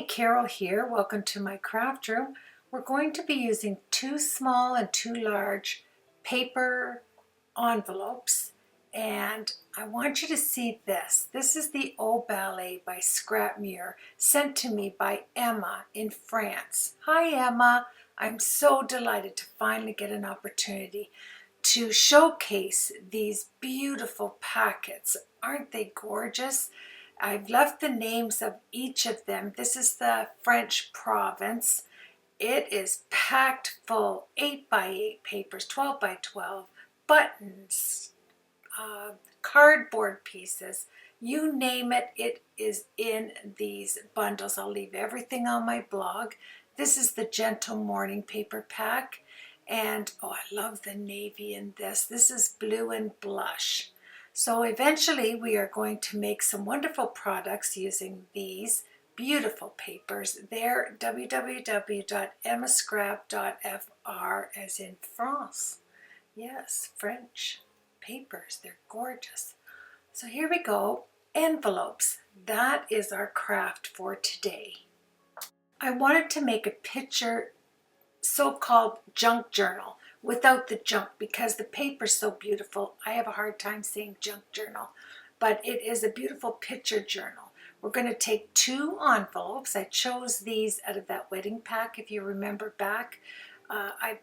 Carol here. Welcome to my craft room. We're going to be using 2 small and 2 large paper envelopes, and I want you to see this. This is the Ballet by Scrap Muir, sent to me by Emma in France. Hi Emma, I'm so delighted to finally get an opportunity to showcase these beautiful packets. Aren't they gorgeous? I've left the names of each of them. This is the French province. It is packed full, 8 by 8 papers, 12 by 12, buttons, cardboard pieces. You name it, it is in these bundles. I'll leave everything on my blog. This is the Gentle Morning paper pack. And oh, I love the navy in this. This is blue and blush. So eventually we are going to make some wonderful products using these beautiful papers. They're www.emmascrap.fr, as in France. Yes, French papers. They're gorgeous. So here we go. Envelopes. That is our craft for today. I wanted to make a picture so-called junk journal without the junk, because the paper's so beautiful. I have a hard time saying junk journal, but it is a beautiful picture journal. We're going to take 2 envelopes. I chose these out of that wedding pack. If you remember back, I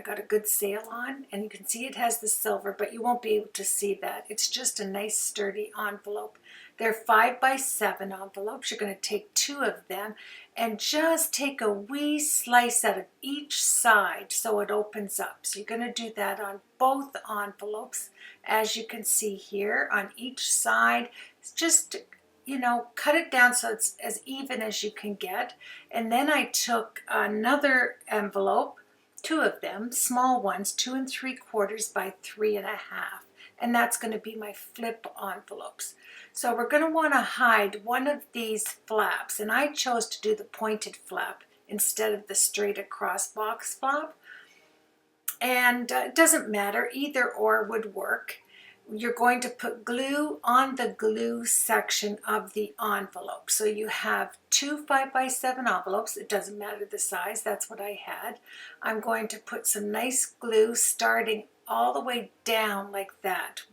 got a good sale on, and you can see it has the silver, but you won't be able to see that. It's just a nice sturdy envelope. They're 5 by 7 envelopes. You're going to take 2 of them and just take a wee slice out of each side so it opens up. So you're going to do that on both envelopes, as you can see here on each side. Just, you know, cut it down so it's as even as you can get. And then I took another envelope, 2 of them, small ones, 2 3/4 by 3 1/2. And that's going to be my flip envelopes. So we're going to want to hide one of these flaps, and I chose to do the pointed flap instead of the straight across box flap. And it doesn't matter, either or would work. You're going to put glue on the glue section of the envelope. So you have 2 5 by 7 envelopes. It doesn't matter the size, that's what I had. I'm going to put some nice glue starting all the way down like that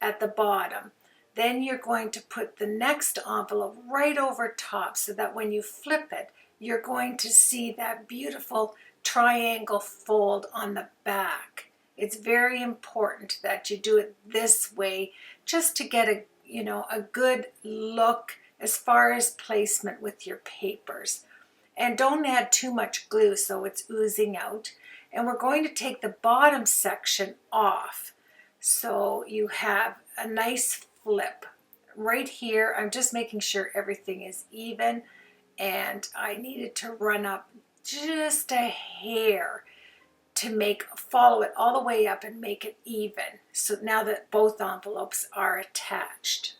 at the bottom. Then you're going to put the next envelope right over top so that when you flip it, you're going to see that beautiful triangle fold on the back. It's very important that you do it this way just to get a good look as far as placement with your papers. And don't add too much glue so it's oozing out. And we're going to take the bottom section off. So you have a nice flip right here. I'm just making sure everything is even, and I needed to run up just a hair to follow it all the way up and make it even. So now that both envelopes are attached.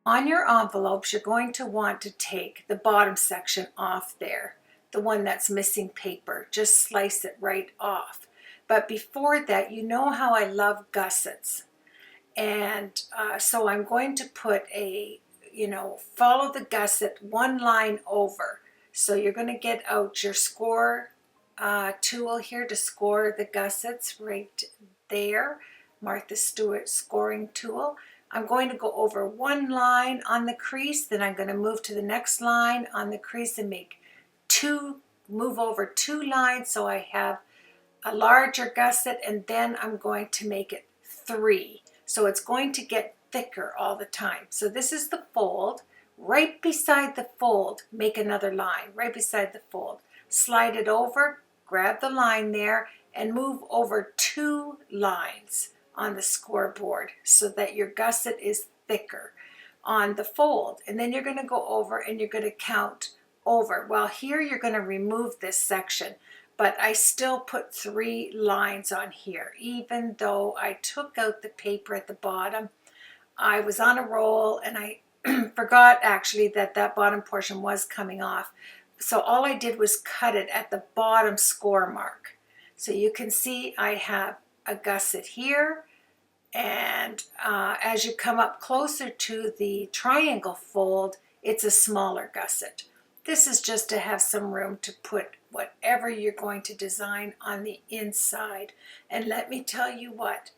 On your envelopes, you're going to want to take the bottom section off there, the one that's missing paper. Just slice it right off. But before that, you know how I love gussets. And so I'm going to put follow the gusset 1 line over. So you're going to get out your score tool here to score the gussets right there. Martha Stewart scoring tool. I'm going to go over 1 line on the crease, then I'm going to move to the next line on the crease and move over 2 lines so I have a larger gusset, and then I'm going to make it 3. So it's going to get thicker all the time. So this is the fold. Right beside the fold, make another line. Right beside the fold. Slide it over, grab the line there, and move over 2 lines on the scoreboard so that your gusset is thicker on the fold. And then you're going to go over and you're going to count over. Well, here you're going to remove this section, but I still put 3 lines on here. Even though I took out the paper at the bottom, I was on a roll and I forgot actually that bottom portion was coming off. So all I did was cut it at the bottom score mark. So you can see I have a gusset here, and as you come up closer to the triangle fold, it's a smaller gusset. This is just to have some room to put whatever you're going to design on the inside. And let me tell you what,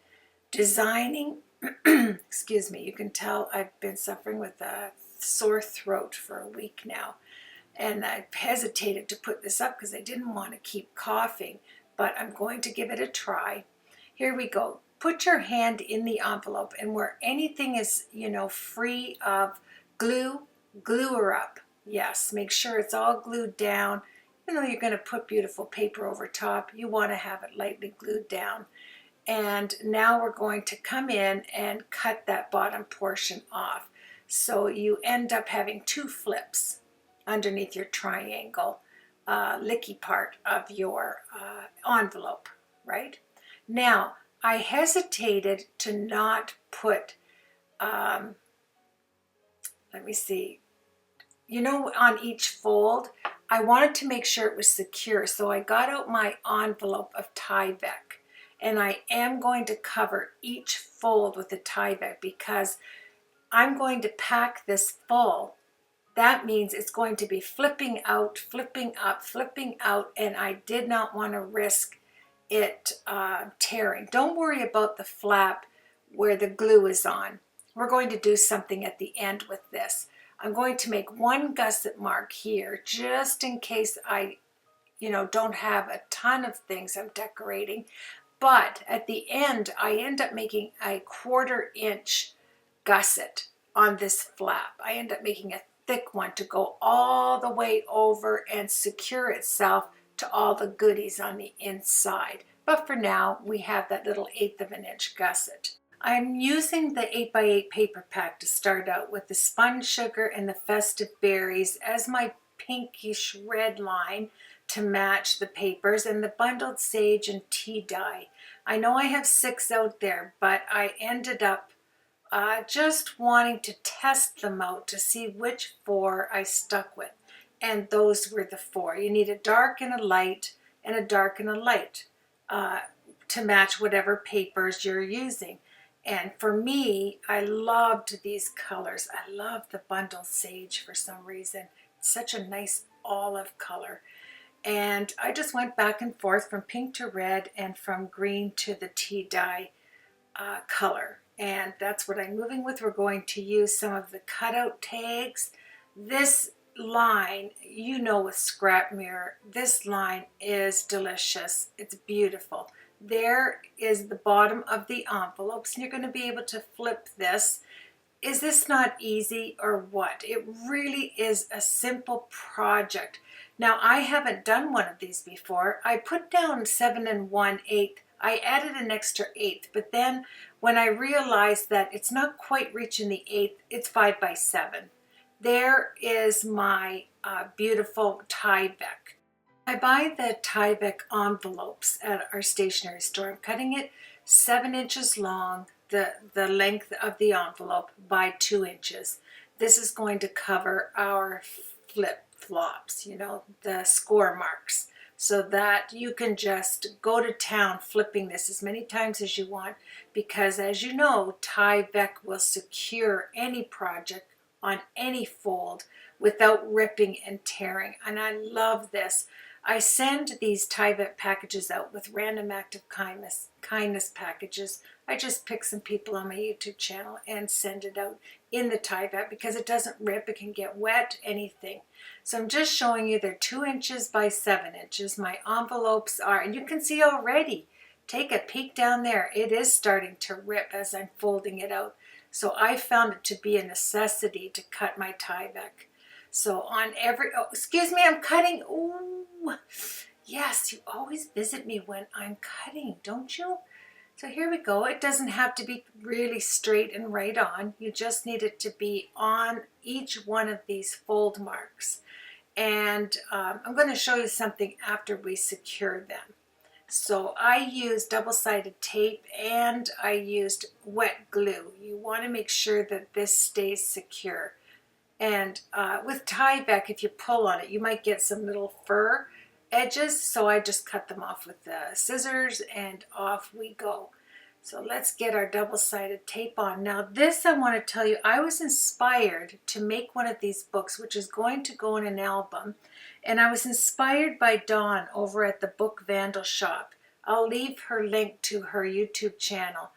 designing, excuse me, you can tell I've been suffering with a sore throat for a week now. And I hesitated to put this up because I didn't want to keep coughing, but I'm going to give it a try. Here we go. Put your hand in the envelope, and where anything is, free of glue, glue her up. Yes, make sure it's all glued down. You're going to put beautiful paper over top, you want to have it lightly glued down. And now we're going to come in and cut that bottom portion off. So you end up having two flips underneath your triangle licky part of your envelope, right? Now, I hesitated to not put, let me see, on each fold, I wanted to make sure it was secure. So I got out my envelope of Tyvek, and I am going to cover each fold with the Tyvek because I'm going to pack this full. That means it's going to be flipping out, flipping up, flipping out, and I did not want to risk it tearing. Don't worry about the flap where the glue is on. We're going to do something at the end with this. I'm going to make one gusset mark here just in case I, don't have a ton of things I'm decorating. But at the end, I end up making a 1/4 inch gusset on this flap. I end up making a thick one to go all the way over and secure itself to all the goodies on the inside. But for now, we have that little 1/8 of an inch gusset. I'm using the 8x8 paper pack to start out with the spun sugar and the festive berries as my pinkish red line to match the papers, and the bundled sage and tea dye. I know I have 6 out there, but I ended up just wanting to test them out to see which 4 I stuck with. And those were the 4. You need a dark and a light and a dark and a light to match whatever papers you're using. And for me, I loved these colors. I love the bundle sage for some reason. It's such a nice olive color. And I just went back and forth from pink to red and from green to the tea dye color. And that's what I'm moving with. We're going to use some of the cutout tags. This line, with scrap mirror, this line is delicious. It's beautiful. There is the bottom of the envelopes, and you're going to be able to flip this. Is this not easy or what? It really is a simple project. Now, I haven't done one of these before. I put down 7 1/8. I added an extra 1/8, but then when I realized that it's not quite reaching the 1/8, it's 5 by 7. There is my beautiful Tyvek. I buy the Tyvek envelopes at our stationery store. I'm cutting it 7 inches long, the length of the envelope, by 2 inches. This is going to cover our flip-flops, the score marks, so that you can just go to town flipping this as many times as you want, because as you know, Tyvek will secure any project on any fold without ripping and tearing. And I love this. I send these Tyvek packages out with random act of kindness packages. I just pick some people on my YouTube channel and send it out in the Tyvek because it doesn't rip, it can get wet, anything. So I'm just showing you they're 2 inches by 7 inches. My envelopes are, and you can see already, take a peek down there, it is starting to rip as I'm folding it out. So I found it to be a necessity to cut my Tyvek. So on every, oh, excuse me, I'm cutting. Ooh, yes, you always visit me when I'm cutting, don't you? So here we go. It doesn't have to be really straight and right on. You just need it to be on each one of these fold marks. And I'm going to show you something after we secure them. So I used double-sided tape and I used wet glue. You want to make sure that this stays secure. And with Tyvek, if you pull on it, you might get some little fur edges. So I just cut them off with the scissors and off we go. So let's get our double-sided tape on. Now this, I want to tell you, I was inspired to make one of these books, which is going to go in an album. And I was inspired by Dawn over at the Book Vandal Shop. I'll leave her link to her YouTube channel.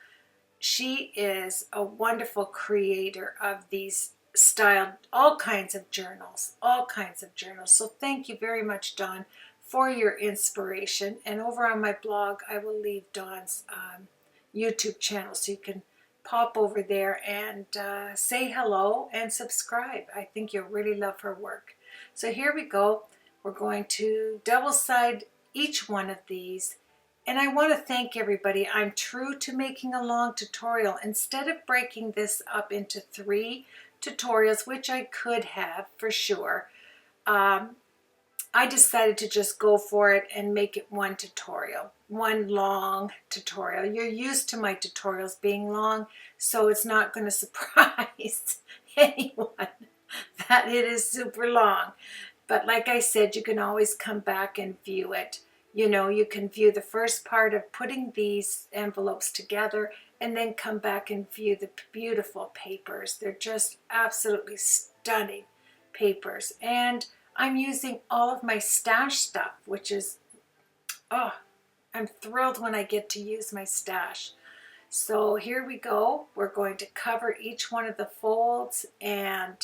She is a wonderful creator of these styled, all kinds of journals, all kinds of journals. So thank you very much, Dawn, for your inspiration. And over on my blog, I will leave Dawn's YouTube channel, so you can pop over there and say hello and subscribe. I think you'll really love her work. So here we go. We're going to double side each one of these. And I want to thank everybody. I'm true to making a long tutorial. Instead of breaking this up into 3 tutorials, which I could have for sure, I decided to just go for it and make it one tutorial, one long tutorial. You're used to my tutorials being long, so it's not going to surprise anyone that it is super long. But like I said, you can always come back and view it. You know, you can view the first part of putting these envelopes together and then come back and view the beautiful papers. They're just absolutely stunning papers. And I'm using all of my stash stuff, which is, oh, I'm thrilled when I get to use my stash. So here we go. We're going to cover each one of the folds, and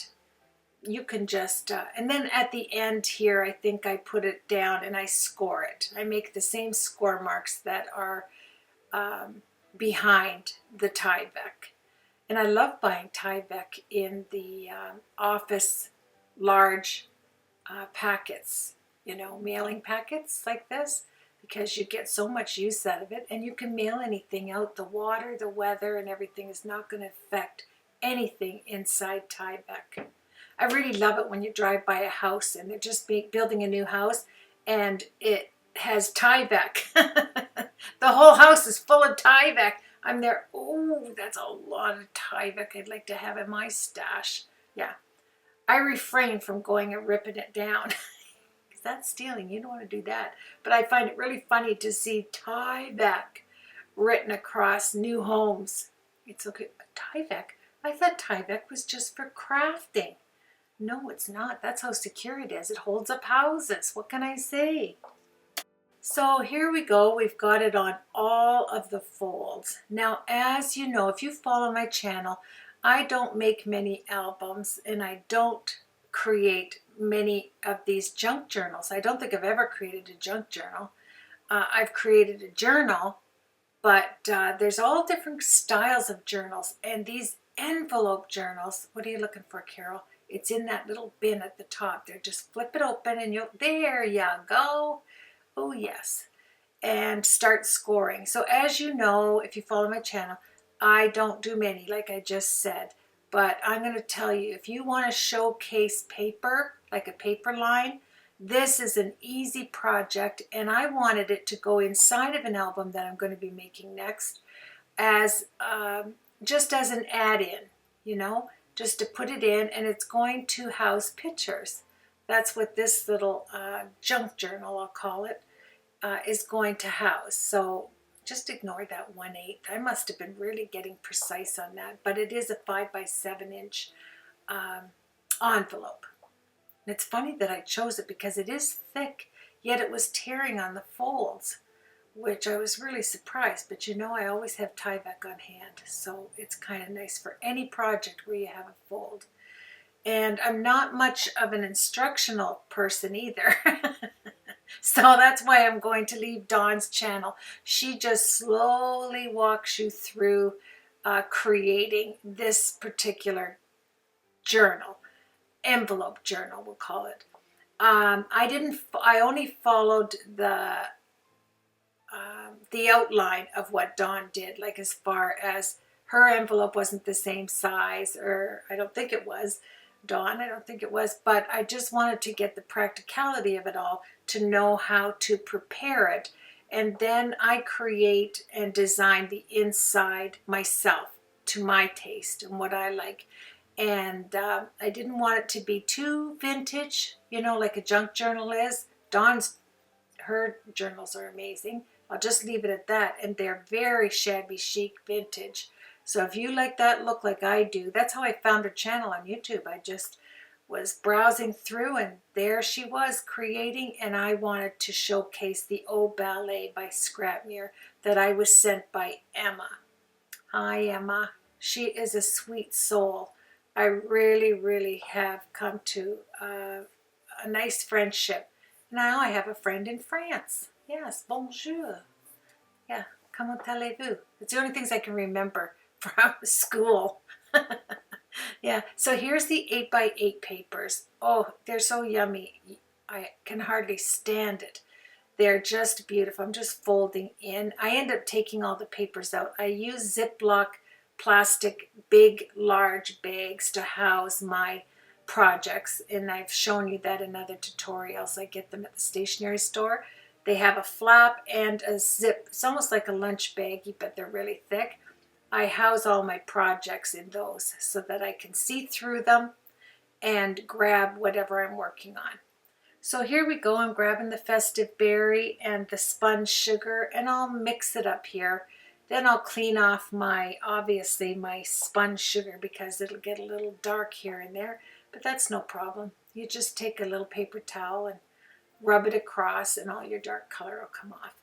you can just, and then at the end here, I think I put it down and I score it. I make the same score marks that are behind the Tyvek. And I love buying Tyvek in the office large packets, you know, mailing packets like this, because you get so much use out of it, and you can mail anything out. The water, the weather, and everything is not going to affect anything inside Tyvek. I really love it when you drive by a house and they're just building a new house and it has Tyvek. The whole house is full of Tyvek. I'm there, oh, that's a lot of Tyvek I'd like to have in my stash. Yeah. I refrain from going and ripping it down because that's stealing. You don't want to do that. But I find it really funny to see Tyvek written across new homes. It's okay. Tyvek? I thought Tyvek was just for crafting. No, it's not. That's how secure it is. It holds up houses. What can I say? So here we go. We've got it on all of the folds. Now, as you know, if you follow my channel, I don't make many albums and I don't create many of these junk journals. I don't think I've ever created a junk journal. I've created a journal, but there's all different styles of journals. And these envelope journals, what are you looking for, Carol? It's in that little bin at the top there. Just flip it open and you'll, there you go. Oh yes. And start scoring. So as you know, if you follow my channel, I don't do many, like I just said. But I'm going to tell you, if you want to showcase paper, like a paper line, this is an easy project. And I wanted it to go inside of an album that I'm going to be making next as just as an add-in, you know, just to put it in, and it's going to house pictures. That's what this little junk journal, I'll call it, is going to house. So just ignore that 1/8. I must have been really getting precise on that, but it is a 5 by 7 inch envelope. And it's funny that I chose it because it is thick, yet it was tearing on the folds, which I was really surprised. But you know, I always have Tyvek on hand, so it's kind of nice for any project where you have a fold. And I'm not much of an instructional person either. So that's why I'm going to leave Dawn's channel. She just slowly walks you through creating this particular journal, envelope journal, we'll call it. I only followed the outline of what Dawn did, like as far as her envelope wasn't the same size, or I don't think it was. Dawn, I don't think it was, but I just wanted to get the practicality of it all, to know how to prepare it. And then I create and design the inside myself to my taste and what I like. And I didn't want it to be too vintage, you know, like a junk journal is. Dawn's, her journals are amazing. I'll just leave it at that. And they're very shabby chic vintage. So if you like that look like I do, that's how I found her channel on YouTube. I just was browsing through and there she was creating, and I wanted to showcase the Ballet by Scrapmere that I was sent by Emma. Hi Emma. She is a sweet soul. I really, really have come to a nice friendship. Now I have a friend in France. Yes, bonjour. Yeah, comment allez-vous? It's the only things I can remember from school. Yeah, so here's the 8x8 papers. Oh, they're so yummy. I can hardly stand it. They're just beautiful. I'm just folding in. I end up taking all the papers out. I use Ziploc plastic, big, large bags to house my projects, and I've shown you that in other tutorials. I get them at the stationery store. They have a flap and a zip. It's almost like a lunch baggie, but they're really thick. I house all my projects in those so that I can see through them and grab whatever I'm working on. So here we go. I'm grabbing the festive berry and the spun sugar, and I'll mix it up here. Then I'll clean off obviously my spun sugar, because it'll get a little dark here and there, but that's no problem. You just take a little paper towel and rub it across and all your dark color will come off.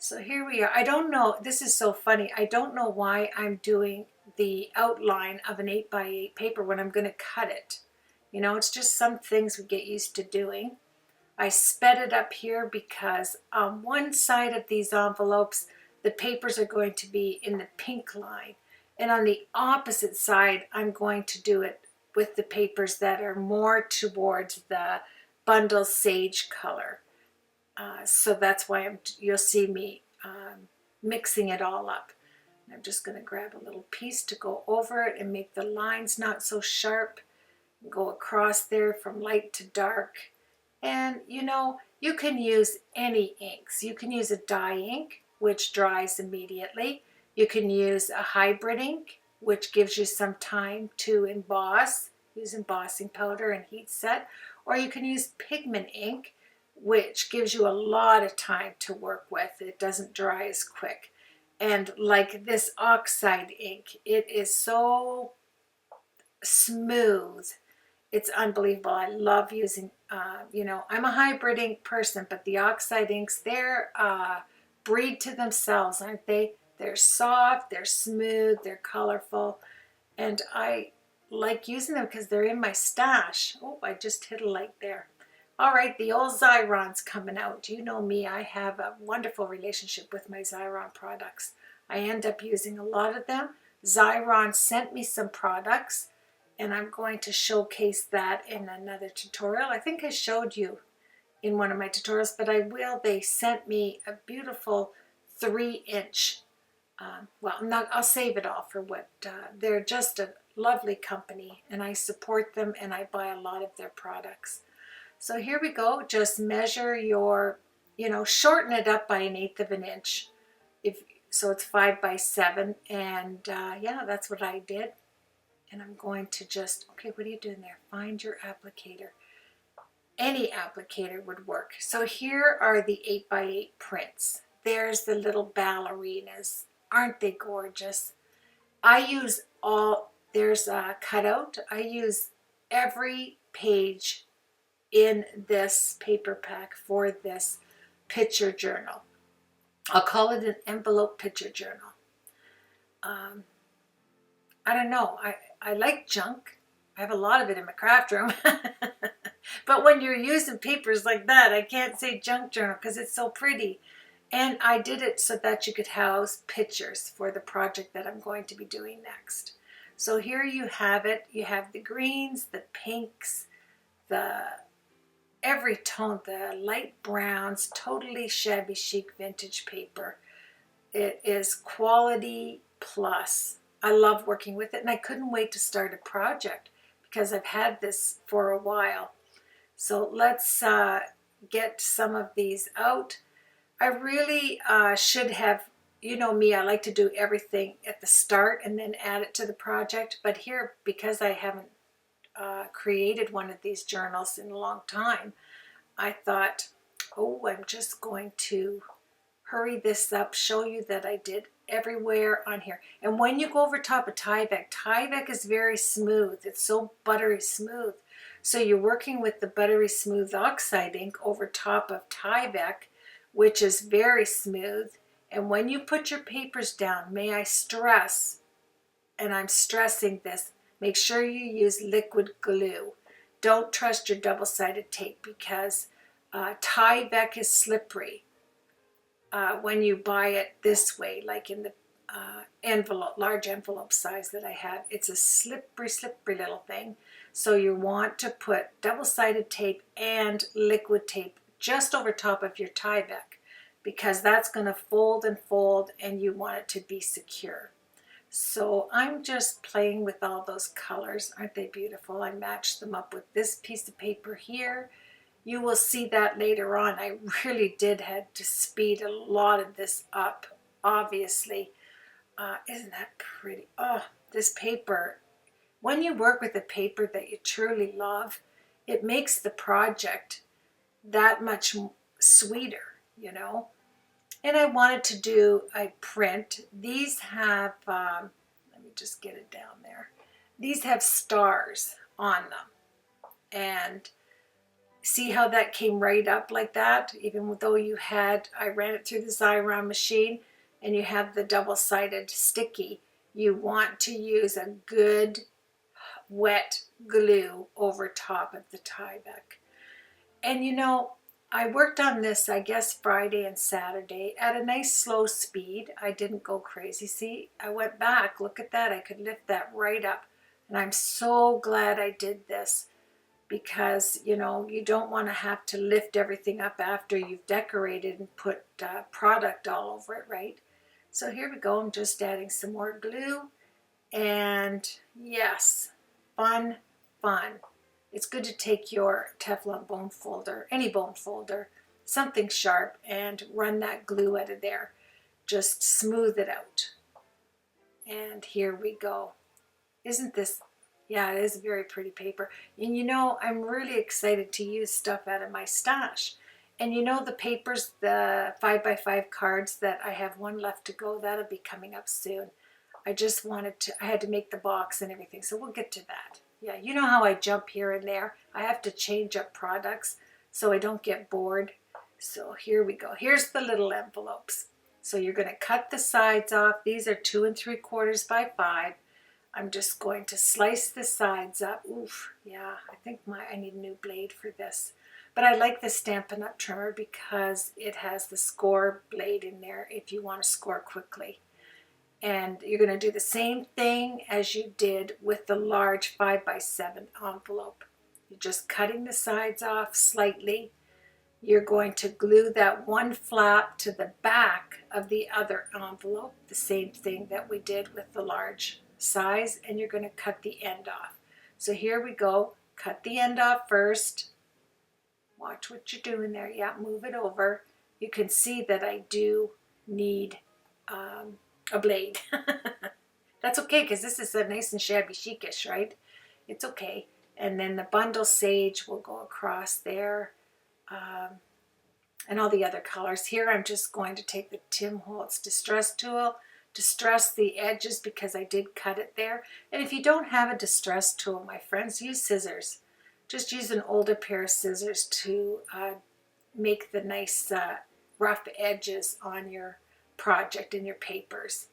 So here we are. I don't know, this is so funny. I don't know why I'm doing the outline of an 8x8 paper when I'm going to cut it. You know, it's just some things we get used to doing. I sped it up here because on one side of these envelopes, the papers are going to be in the pink line. And on the opposite side, I'm going to do it with the papers that are more towards the bundle sage color. So that's why you'll see me mixing it all up. And I'm just going to grab a little piece to go over it and make the lines not so sharp. Go across there from light to dark. And you know, you can use any inks. You can use a dye ink, which dries immediately. You can use a hybrid ink, which gives you some time to emboss, use embossing powder and heat set. Or you can use pigment ink, which gives you a lot of time to work with. It doesn't dry as quick. And like this oxide ink, it is so smooth. It's unbelievable. I love using, you know, I'm a hybrid ink person, but the oxide inks, they're breed to themselves, aren't they? They're soft, they're smooth, they're colorful, and I like using them because they're in my stash. Oh, I just hit a light there. All right, the old Xyron's coming out. You know me, I have a wonderful relationship with my Xyron products. I end up using a lot of them. Xyron sent me some products, and I'm going to showcase that in another tutorial. I think I showed you in one of my tutorials, but I will. They sent me a beautiful 3-inch. I'll save it all for what, they're just a lovely company, and I support them, and I buy a lot of their products. So here we go. Just measure your, you know, shorten it up by 1/8 of an inch. So it's 5 by 7, and yeah, that's what I did. And I'm going to just, okay, what are you doing there? Find your applicator. Any applicator would work. So here are the 8x8 prints. There's the little ballerinas. Aren't they gorgeous? I use there's a cutout. I use every page in this paper pack for this picture journal. I'll call it an envelope picture journal. I don't know. I like junk. I have a lot of it in my craft room. But when you're using papers like that, I can't say junk journal because it's so pretty. And I did it so that you could house pictures for the project that I'm going to be doing next. So here you have it. You have the greens, the pinks, every tone, the light browns, totally shabby chic vintage paper. It is quality plus. I love working with it, and I couldn't wait to start a project because I've had this for a while. So let's get some of these out. I really should have, you know me, I like to do everything at the start and then add it to the project. But here, because I haven't created one of these journals in a long time, I thought, oh, I'm just going to hurry this up, show you that I did everywhere on here. And when you go over top of Tyvek, Tyvek is very smooth. It's so buttery smooth. So you're working with the buttery smooth oxide ink over top of Tyvek, which is very smooth. And when you put your papers down, may I stress, and I'm stressing this, make sure you use liquid glue. Don't trust your double-sided tape because Tyvek is slippery. When you buy it this way, like in the envelope, large envelope size that I have, it's a slippery little thing. So you want to put double-sided tape and liquid tape just over top of your Tyvek because that's going to fold and fold and you want it to be secure. So I'm just playing with all those colors. Aren't they beautiful? I matched them up with this piece of paper here. You will see that later on. I really did have to speed a lot of this up, obviously. Isn't that pretty? Oh, this paper. When you work with a paper that you truly love, it makes the project that much sweeter, you know. And I wanted to do a print. These have, let me just get it down there. These have stars on them. And see how that came right up like that? Even though you had, I ran it through the Xyron machine and you have the double-sided sticky, you want to use a good wet glue over top of the Tyvek. And you know, I worked on this, I guess, Friday and Saturday at a nice slow speed. I didn't go crazy. See, I went back. Look at that. I could lift that right up. And I'm so glad I did this because, you know, you don't want to have to lift everything up after you've decorated and put product all over it, right? So here we go. I'm just adding some more glue. And yes, fun, fun. It's good to take your Teflon bone folder, any bone folder, something sharp, and run that glue out of there. Just smooth it out. And here we go. Isn't this, yeah, it is a very pretty paper. And you know, I'm really excited to use stuff out of my stash. And you know the papers, the 5x5 cards that I have one left to go, that'll be coming up soon. I just wanted to, I had to make the box and everything, so we'll get to that. Yeah, you know how I jump here and there. I have to change up products so I don't get bored. So here we go. Here's the little envelopes. So you're going to cut the sides off. These are 2 3/4 by 5. I'm just going to slice the sides up. Oof, yeah, I think I need a new blade for this. But I like the Stampin' Up! Trimmer because it has the score blade in there if you want to score quickly. And you're going to do the same thing as you did with the large 5x7 envelope. You're just cutting the sides off slightly. You're going to glue that one flap to the back of the other envelope, the same thing that we did with the large size, and you're going to cut the end off. So here we go. Cut the end off first. Watch what you're doing there. Yeah, move it over. You can see that I do need a blade. That's okay because this is a nice and shabby chicish, right? It's okay. And then the bundle sage will go across there, and all the other colors. Here I'm just going to take the Tim Holtz Distress tool, distress the edges because I did cut it there. And if you don't have a distress tool, my friends, use scissors. Just use an older pair of scissors to make the nice rough edges on your project and your papers.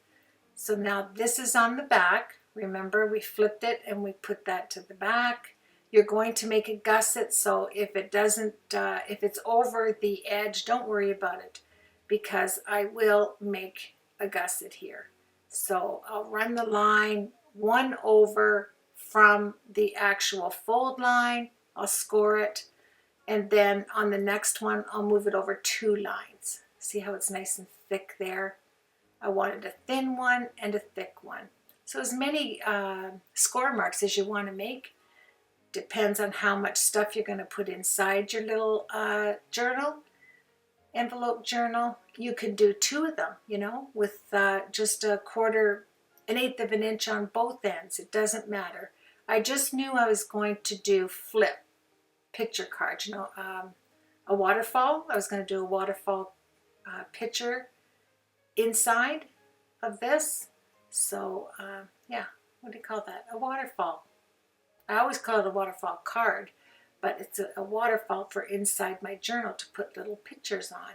So now this is on the back. Remember, we flipped it and we put that to the back. You're going to make a gusset, so if it doesn't, if it's over the edge, don't worry about it because I will make a gusset here. So I'll run the line 1 over from the actual fold line. I'll score it, and then on the next one, I'll move it over 2 lines. See how it's nice and thick there? I wanted a thin one and a thick one. So as many score marks as you want to make. Depends on how much stuff you're going to put inside your little journal, envelope journal. You can do 2 of them, you know, with just an 1/8 of an inch on both ends. It doesn't matter. I just knew I was going to do flip picture cards, you know, a waterfall. I was going to do a waterfall picture inside of this. So yeah, what do you call that? A waterfall. I always call it a waterfall card, but it's a waterfall for inside my journal to put little pictures on.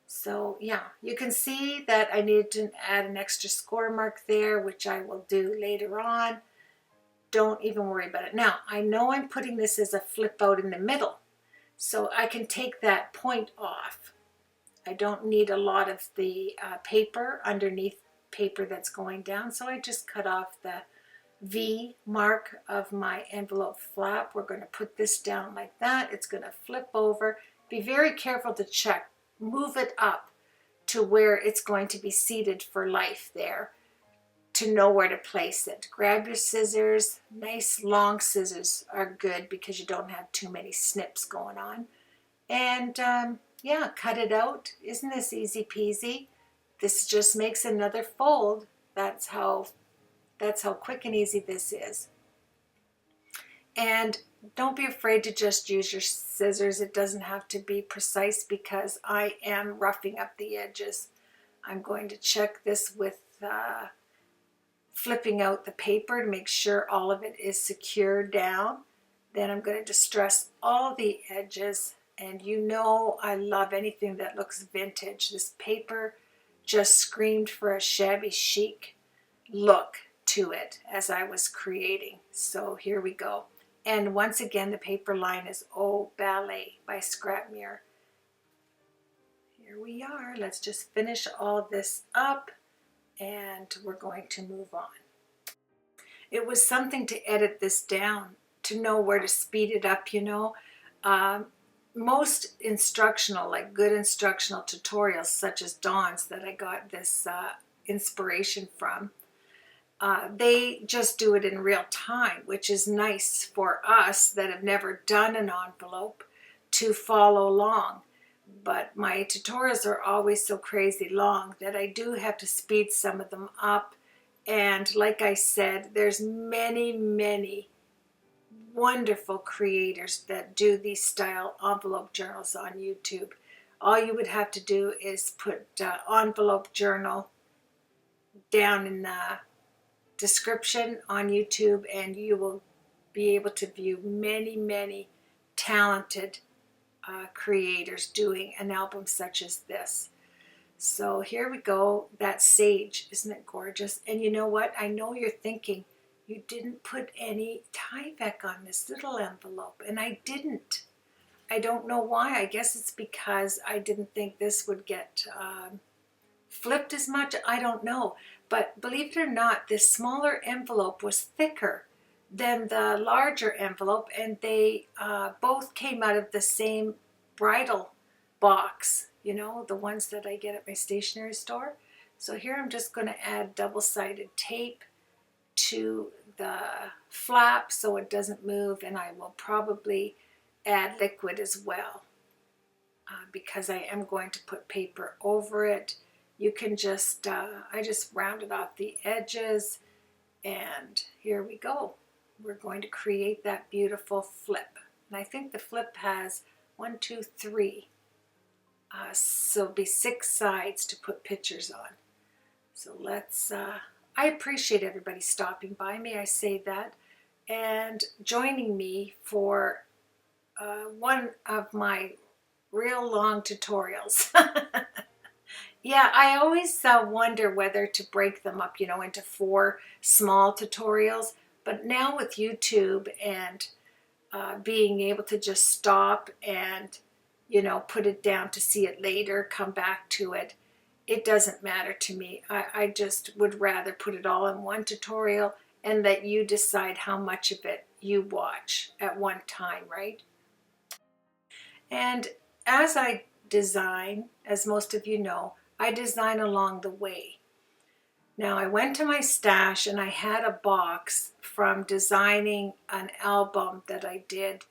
So yeah, you can see that I needed to add an extra score mark there, which I will do later on. Don't even worry about it. Now, I know I'm putting this as a flip out in the middle, so I can take that point off. I don't need a lot of the paper underneath paper that's going down, so I just cut off the V mark of my envelope flap. We're going to put this down like that. It's going to flip over. Be very careful to check. Move it up to where it's going to be seated for life there, to know where to place it. Grab your scissors. Nice long scissors are good because you don't have too many snips going on. And yeah, cut it out. Isn't this easy peasy? This just makes another fold. That's how quick and easy this is. And don't be afraid to just use your scissors. It doesn't have to be precise because I am roughing up the edges. I'm going to check this with flipping out the paper to make sure all of it is secure down. Then I'm going to distress all the edges. And you know I love anything that looks vintage. This paper just screamed for a shabby chic look to it as I was creating. So here we go. And once again, the paper line is Oh Ballet by Scrap Mirror. Here we are. Let's just finish all this up and we're going to move on. It was something to edit this down, to know where to speed it up, you know. Most instructional, like good instructional tutorials, such as Dawn's that I got this inspiration from, they just do it in real time, which is nice for us that have never done an envelope to follow along. But my tutorials are always so crazy long that I do have to speed some of them up. And like I said, there's many wonderful creators that do these style envelope journals on YouTube. All you would have to do is put envelope journal down in the description on YouTube and you will be able to view many talented creators doing an album such as this. So here we go. That sage, isn't it gorgeous? And you know what? I know you're thinking, you didn't put any Tyvek on this little envelope, and I didn't. I don't know why. I guess it's because I didn't think this would get flipped as much. I don't know. But believe it or not, this smaller envelope was thicker than the larger envelope, and they both came out of the same bridal box, you know, the ones that I get at my stationery store. So here I'm just going to add double-sided tape to the flap so it doesn't move, and I will probably add liquid as well because I am going to put paper over it. You can just, I just rounded off the edges, and here we go. We're going to create that beautiful flip. And I think the flip has 1, 2, 3. So it'll be 6 sides to put pictures on. So let's, I appreciate everybody stopping by, may I say that, and joining me for one of my real long tutorials. Yeah, I always wonder whether to break them up, you know, into 4 small tutorials. But now with YouTube and being able to just stop and, you know, put it down to see it later, come back to it, it doesn't matter to me. I just would rather put it all in one tutorial and let you decide how much of it you watch at one time, right? And as I design, as most of you know, I design along the way. Now I went to my stash and I had a box from designing an album that I did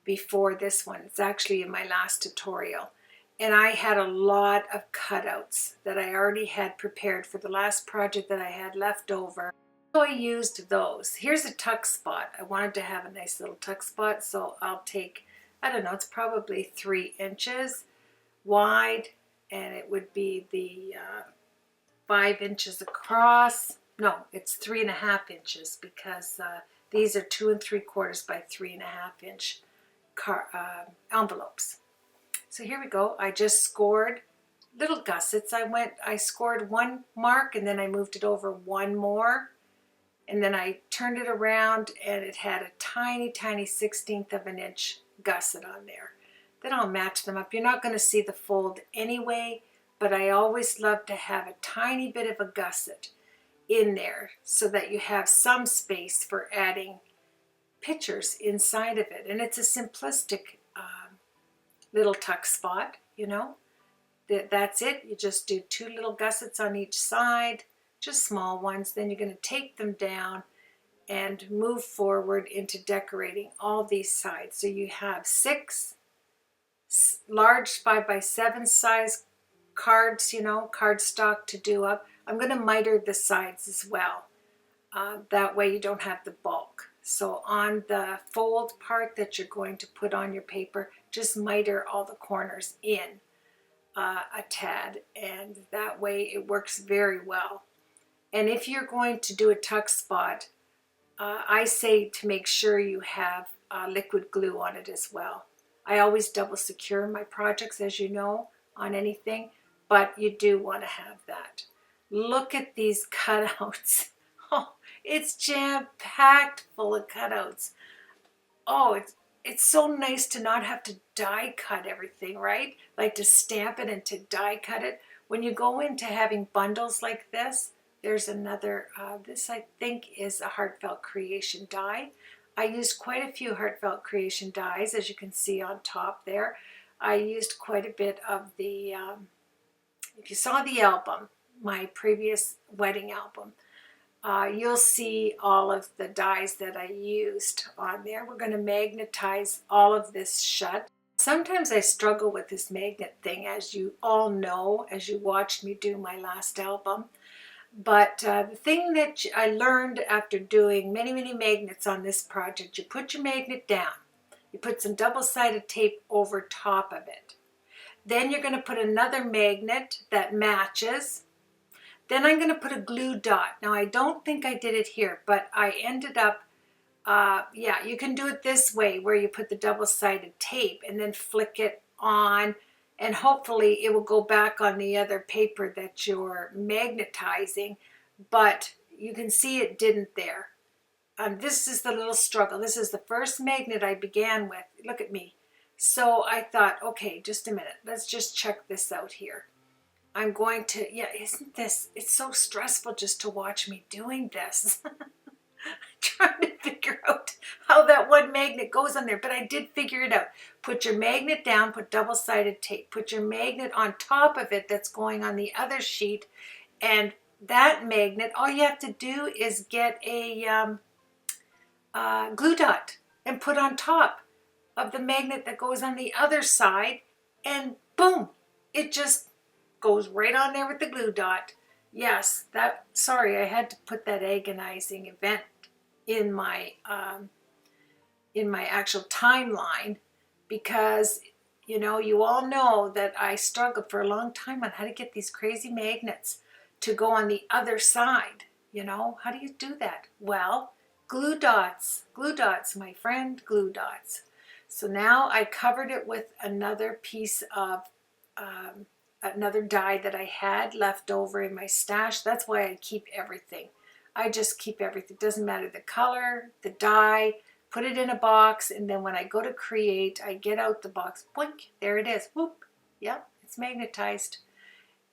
before this one. It's actually in my last tutorial. And I had a lot of cutouts that I already had prepared for the last project that I had left over. So I used those. Here's a tuck spot. I wanted to have a nice little tuck spot, so I'll take, I don't know, it's probably 3 inches wide, and it would be the 5 inches across. No, it's 3.5 inches because these are 2 3/4 by 3.5 inch envelopes. So here we go. I just scored little gussets. I scored one mark and then I moved it over one more. And then I turned it around and it had a tiny, tiny 1/16 of an inch gusset on there. Then I'll match them up. You're not going to see the fold anyway, but I always love to have a tiny bit of a gusset in there so that you have some space for adding pictures inside of it. And it's a simplistic little tuck spot, you know. That's it. You just do 2 little gussets on each side, just small ones. Then you're going to take them down and move forward into decorating all these sides. So you have 6 large 5 by 7 size cards, you know, cardstock to do up. I'm going to miter the sides as well. That way you don't have the bulk. So on the fold part that you're going to put on your paper, just miter all the corners in a tad, and that way it works very well. And if you're going to do a tuck spot, I say to make sure you have liquid glue on it as well. I always double secure my projects, as you know, on anything, but you do want to have that. Look at these cutouts. Oh, it's jam-packed full of cutouts. Oh, it's so nice to not have to die cut everything, right? Like to stamp it and to die cut it. When you go into having bundles like this, there's another, this I think is a Heartfelt Creation die. I used quite a few Heartfelt Creation dies, as you can see on top there. I used quite a bit of the, if you saw the album, my previous wedding album, you'll see all of the dies that I used on there. We're going to magnetize all of this shut. Sometimes I struggle with this magnet thing, as you all know, as you watched me do my last album. But the thing that I learned after doing many, many magnets on this project, you put your magnet down. You put some double-sided tape over top of it. Then you're going to put another magnet that matches. Then I'm going to put a glue dot. Now, I don't think I did it here, but I ended up, yeah, you can do it this way, where you put the double-sided tape and then flick it on, and hopefully it will go back on the other paper that you're magnetizing, but you can see it didn't there. This is the little struggle. This is the first magnet I began with. Look at me. So I thought, okay, just a minute. Let's just check this out here. I'm going to, yeah, isn't this, it's so stressful just to watch me doing this. Trying to figure out how that one magnet goes on there, but I did figure it out. Put your magnet down, put double-sided tape, put your magnet on top of it that's going on the other sheet, and that magnet, all you have to do is get a glue dot and put on top of the magnet that goes on the other side, and boom, it just goes right on there with the glue dot. Yes, that, sorry, I had to put that agonizing event in my actual timeline, because you know, you all know that I struggled for a long time on how to get these crazy magnets to go on the other side. You know, how do you do that? Well, glue dots, my friend, glue dots. So now I covered it with another piece of another die that I had left over in my stash. That's why I keep everything. I just keep everything. Doesn't matter the color, the die, put it in a box, and then when I go to create, I get out the box, boink, there it is, whoop, yep, it's magnetized.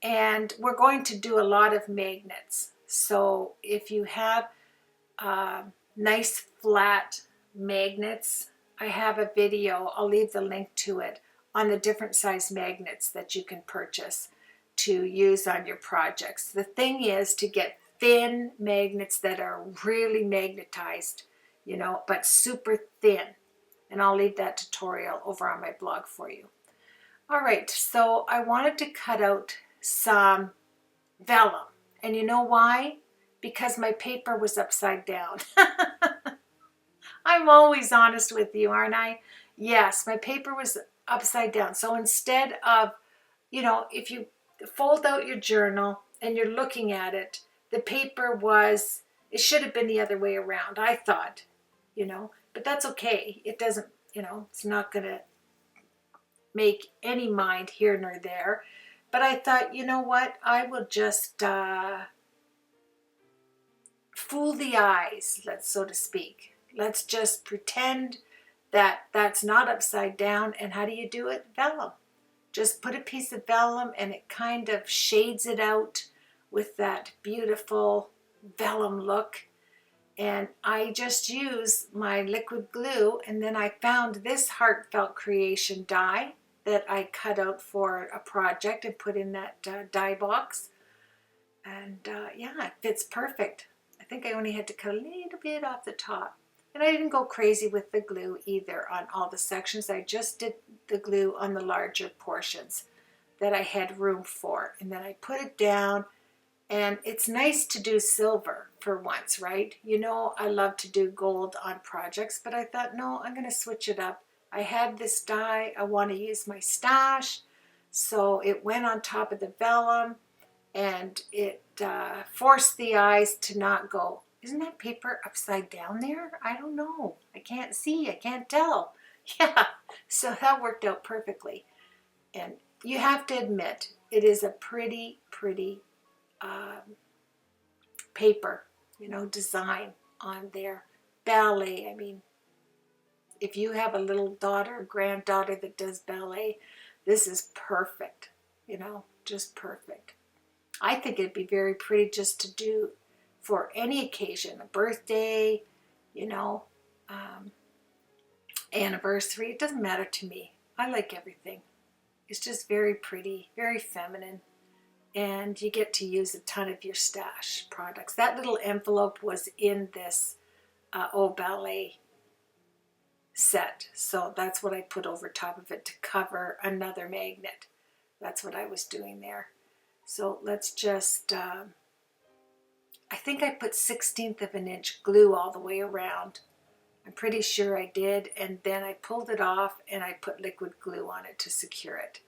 And we're going to do a lot of magnets. So if you have nice flat magnets, I have a video, I'll leave the link to it, on the different size magnets that you can purchase to use on your projects. The thing is to get thin magnets that are really magnetized, you know, but super thin. And I'll leave that tutorial over on my blog for you. All right, so I wanted to cut out some vellum. And you know why? Because my paper was upside down. I'm always honest with you, aren't I? Yes, my paper was upside down. So instead of you know, if you fold out your journal and you're looking at it, the paper was, it should have been the other way around, I thought, you know, but that's okay. It doesn't, you know, it's not going to make any mind here nor there. But I thought, you know what, I will just fool the eyes, let's so to speak. Let's just pretend that that's not upside down. And how do you do it? Vellum. Just put a piece of vellum and it kind of shades it out with that beautiful vellum look. And I just use my liquid glue, and then I found this Heartfelt Creation die that I cut out for a project and put in that die box. And yeah, it fits perfect. I think I only had to cut a little bit off the top. And I didn't go crazy with the glue either on all the sections. I just did the glue on the larger portions that I had room for. And then I put it down, and it's nice to do silver for once, right? You know, I love to do gold on projects, but I thought, no, I'm going to switch it up. I had this die. I want to use my stash. So it went on top of the vellum, and it forced the eyes to not go, isn't that paper upside down there? I don't know. I can't see. I can't tell. Yeah, so that worked out perfectly. And you have to admit, it is a pretty, pretty paper, you know, design on there. Ballet, I mean, if you have a little daughter or granddaughter that does ballet, this is perfect, you know, just perfect. I think it'd be very pretty just to do for any occasion, a birthday, you know, anniversary. It doesn't matter to me. I like everything. It's just very pretty, very feminine, and you get to use a ton of your stash products. That little envelope was in this Ballet set, so that's what I put over top of it to cover another magnet. That's what I was doing there. So let's just, I think I put 1/16 of an inch glue all the way around. I'm pretty sure I did, and then I pulled it off and I put liquid glue on it to secure it.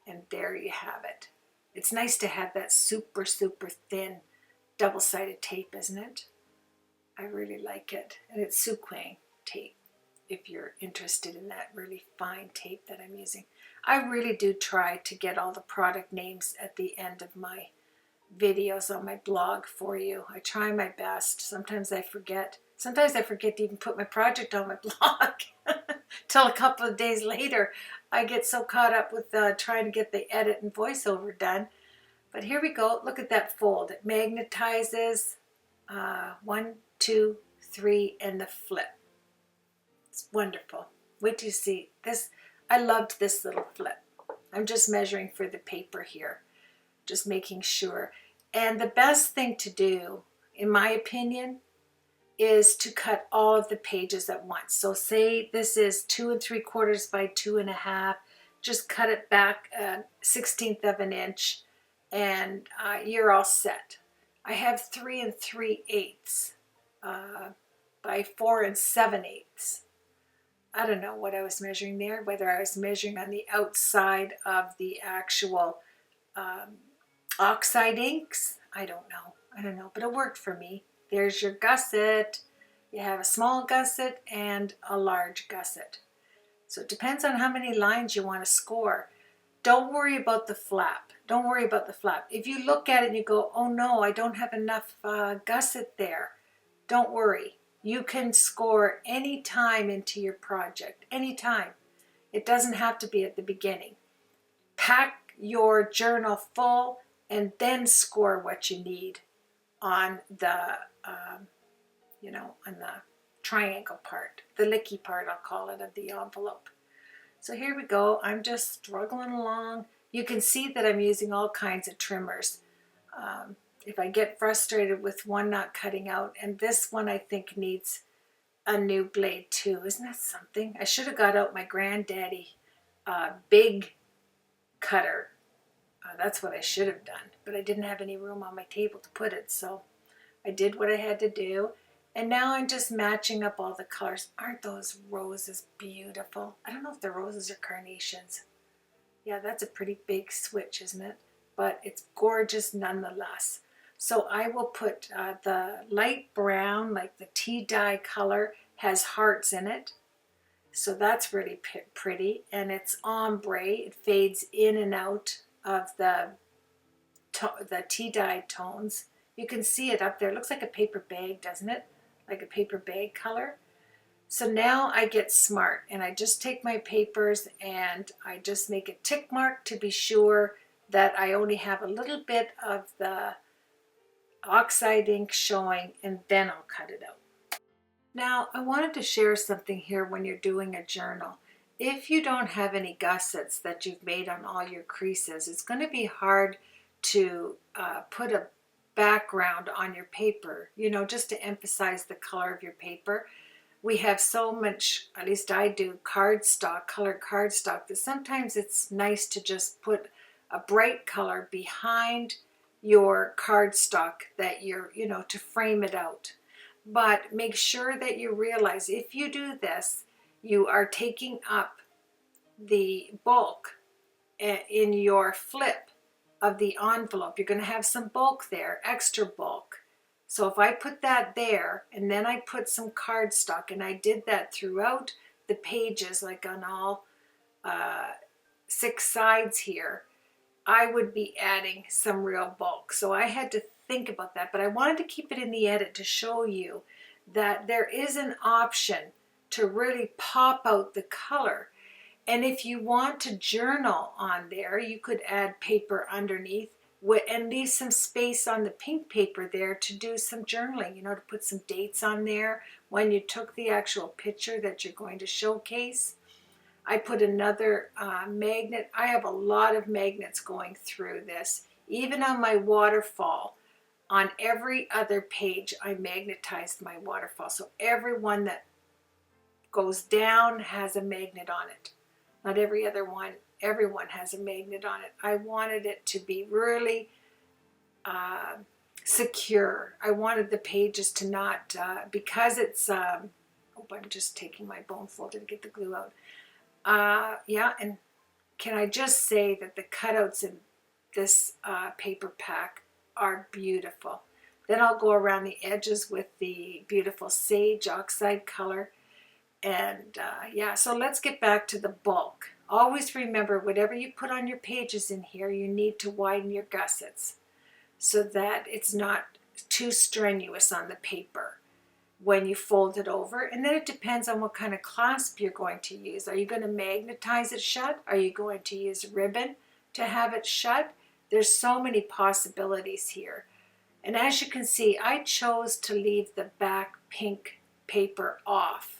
And there you have it. It's nice to have that super, super thin double-sided tape, isn't it? I really like it. And it's Suquang tape, if you're interested in that really fine tape that I'm using. I really do try to get all the product names at the end of my videos on my blog for you. I try my best. Sometimes I forget. Sometimes I forget to even put my project on my blog. Till a couple of days later, I get so caught up with trying to get the edit and voiceover done. But here we go. Look at that fold. It magnetizes 1, 2, 3, and the flip. It's wonderful. Wait till you see this. I loved this little flip. I'm just measuring for the paper here, just making sure. And the best thing to do, in my opinion, is to cut all of the pages at once. So say this is 2 3/4 by 2 1/2. Just cut it back 1/16 of an inch, and you're all set. I have 3 3/8 by 4 7/8. I don't know what I was measuring there, whether I was measuring on the outside of the actual oxide inks. I don't know, but it worked for me. There's your gusset. You have a small gusset and a large gusset. So it depends on how many lines you want to score. Don't worry about the flap. Don't worry about the flap. If you look at it and you go, oh no, I don't have enough gusset there, don't worry. You can score any time into your project, anytime. It doesn't have to be at the beginning. Pack your journal full and then score what you need on the, on the triangle part, the licky part, I'll call it, of the envelope. So here we go. I'm just struggling along. You can see that I'm using all kinds of trimmers. If I get frustrated with one not cutting out, and this one I think needs a new blade too. Isn't that something? I should have got out my granddaddy big cutter. That's what I should have done, but I didn't have any room on my table to put it, so I did what I had to do. And now I'm just matching up all the colors. Aren't those roses beautiful? I don't know if they're roses or carnations. Yeah, that's a pretty big switch, isn't it? But it's gorgeous nonetheless. So I will put the light brown, like the tea dye color, has hearts in it. So that's really pretty. And it's ombre. It fades in and out of the tea dye tones. You can see it up there. It looks like a paper bag, doesn't it? Like a paper bag color. So now I get smart and I just take my papers and I just make a tick mark to be sure that I only have a little bit of the oxide ink showing, and then I'll cut it out. Now I wanted to share something here when you're doing a journal. If you don't have any gussets that you've made on all your creases, it's going to be hard to put a background on your paper, you know, just to emphasize the color of your paper. We have so much, at least I do, cardstock, colored cardstock, that sometimes it's nice to just put a bright color behind your cardstock that you're, you know, to frame it out. But make sure that you realize if you do this, you are taking up the bulk in your flip of the envelope. You're going to have some bulk there, extra bulk. So if I put that there and then I put some cardstock, and I did that throughout the pages, like on all 6 sides here, I would be adding some real bulk. So I had to think about that, but I wanted to keep it in the edit to show you that there is an option to really pop out the color. And if you want to journal on there, you could add paper underneath and leave some space on the pink paper there to do some journaling, you know, to put some dates on there when you took the actual picture that you're going to showcase. I put another magnet. I have a lot of magnets going through this. Even on my waterfall, on every other page, I magnetized my waterfall. So every one that goes down has a magnet on it. Not every other one, everyone has a magnet on it. I wanted it to be really secure. I wanted the pages to not, because it's, oh, I'm just taking my bone folder to get the glue out. Yeah, and can I just say that the cutouts in this paper pack are beautiful. Then I'll go around the edges with the beautiful sage oxide color. And yeah, so let's get back to the bulk. Always remember, whatever you put on your pages in here, you need to widen your gussets so that it's not too strenuous on the paper when you fold it over. And then it depends on what kind of clasp you're going to use. Are you going to magnetize it shut? Are you going to use ribbon to have it shut? There's so many possibilities here. And as you can see, I chose to leave the back pink paper off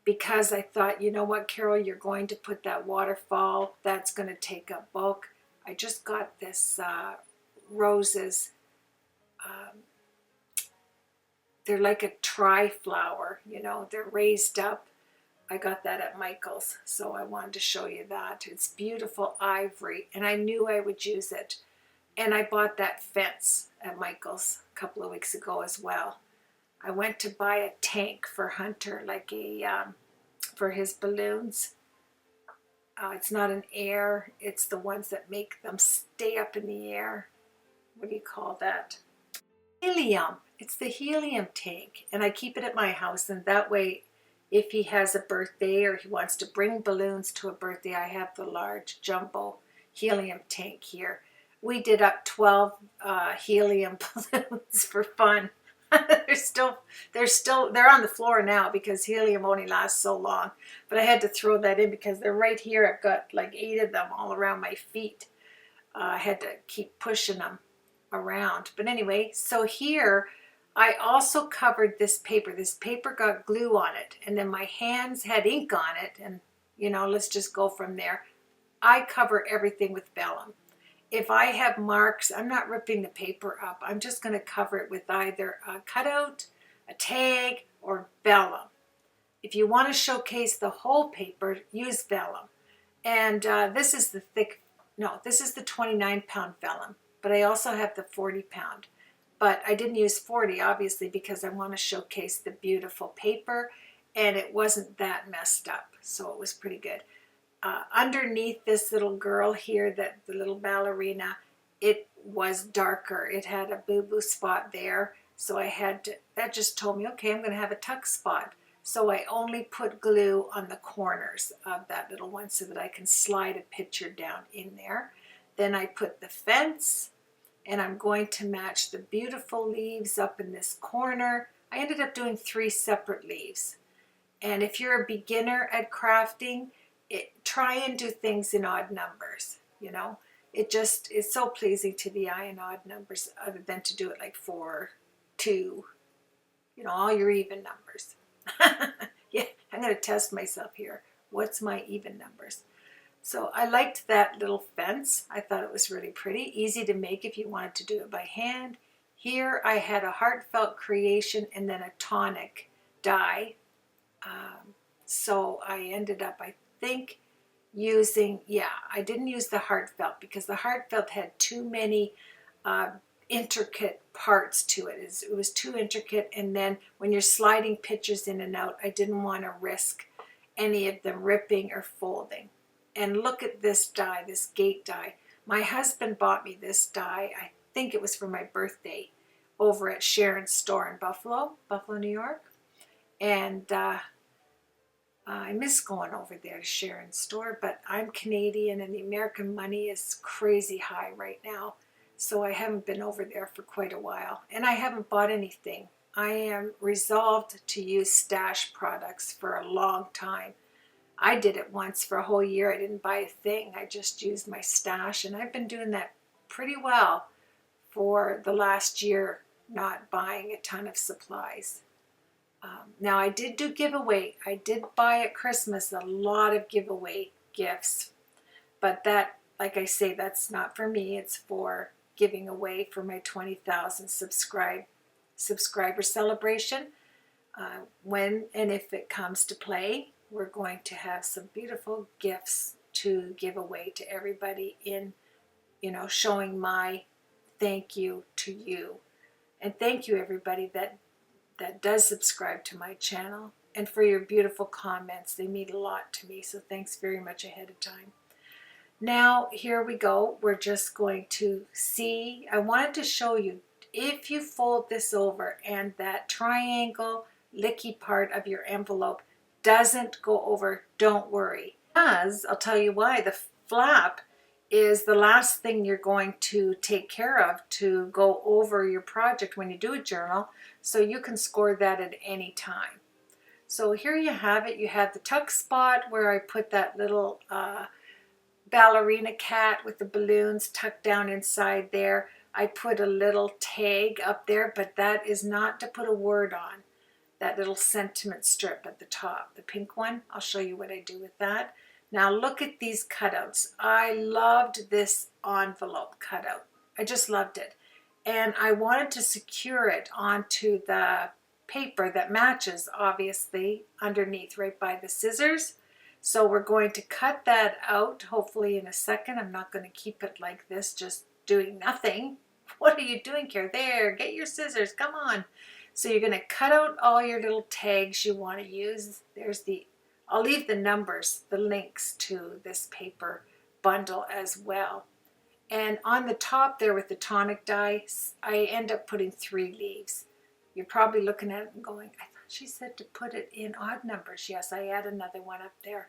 because I thought, you know what, Carol, you're going to put that waterfall. That's going to take up bulk. I just got this roses. They're like a tri-flower, you know, they're raised up. I got that at Michael's, so I wanted to show you that. It's beautiful ivory, and I knew I would use it. And I bought that fence at Michael's a couple of weeks ago as well. I went to buy a tank for Hunter, like a for his balloons. It's not an air, it's the ones that make them stay up in the air. What do you call that? Helium. It's the helium tank, and I keep it at my house, and that way if he has a birthday or he wants to bring balloons to a birthday, I have the large jumbo helium tank here. We did up 12 helium balloons for fun. They're on the floor now because helium only lasts so long. But I had to throw that in because they're right here. I've got like 8 of them all around my feet. I had to keep pushing them around. But anyway, so here I also covered this paper. This paper got glue on it, and then my hands had ink on it, and you know, let's just go from there. I cover everything with vellum. If I have marks, I'm not ripping the paper up. I'm just going to cover it with either a cutout, a tag, or vellum. If you want to showcase the whole paper, use vellum. And this is the thick, no, this is the 29-pound vellum, but I also have the 40-pound. But I didn't use 40, obviously, because I want to showcase the beautiful paper, and it wasn't that messed up, so it was pretty good. underneath this little girl here, that the little ballerina, it was darker. It had a boo-boo spot there. So I had to, that just told me, okay, I'm going to have a tuck spot. So I only put glue on the corners of that little one so that I can slide a picture down in there. Then I put the fence, and I'm going to match the beautiful leaves up in this corner. I ended up doing 3 separate leaves. And if you're a beginner at crafting, try and do things in odd numbers, you know. It just is so pleasing to the eye in odd numbers, other than to do it like 4, 2, you know, all your even numbers. Yeah, I'm going to test myself here. What's my even numbers? So I liked that little fence. I thought it was really pretty. Easy to make if you wanted to do it by hand. Here I had a heartfelt creation and then a tonic dye. So I ended up, I think, using, yeah, I didn't use the heartfelt because the heartfelt had too many intricate parts to it. It was too intricate, and then when you're sliding pictures in and out, I didn't want to risk any of them ripping or folding. And look at this die, this gate die. My husband bought me this die, I think it was for my birthday, over at Sharon's store in Buffalo, New York. And I miss going over there to Sharon's store, but I'm Canadian and the American money is crazy high right now. So I haven't been over there for quite a while. And I haven't bought anything. I am resolved to use stash products for a long time. I did it once for a whole year. I didn't buy a thing. I just used my stash, and I've been doing that pretty well for the last year, not buying a ton of supplies. Now I did do giveaway. I did buy at Christmas a lot of giveaway gifts, but that, like I say, that's not for me. It's for giving away for my 20,000 subscriber celebration. When and if it comes to play, we're going to have some beautiful gifts to give away to everybody in, you know, showing my thank you to you. And thank you everybody that does subscribe to my channel, and for your beautiful comments. They mean a lot to me, so thanks very much ahead of time. Now here we go. We're just going to see. I wanted to show you, if you fold this over and that triangle licky part of your envelope doesn't go over, don't worry. Because I'll tell you why. The flap is the last thing you're going to take care of to go over your project when you do a journal, so you can score that at any time. So here you have it. You have the tuck spot where I put that little ballerina cat with the balloons tucked down inside there. I put a little tag up there, but that is not to put a word on. That little sentiment strip at the top, the pink one. I'll show you what I do with that. Now look at these cutouts. I loved this envelope cutout. I just loved it. And I wanted to secure it onto the paper that matches, obviously, underneath right by the scissors. So we're going to cut that out, hopefully in a second. I'm not going to keep it like this, just doing nothing. What are you doing here? There, get your scissors, come on. So you're going to cut out all your little tags you want to use. There's the, I'll leave the numbers, the links to this paper bundle as well. And on the top there with the tonic dye, I end up putting 3 leaves. You're probably looking at it and going, I thought she said to put it in odd numbers. Yes, I add another one up there.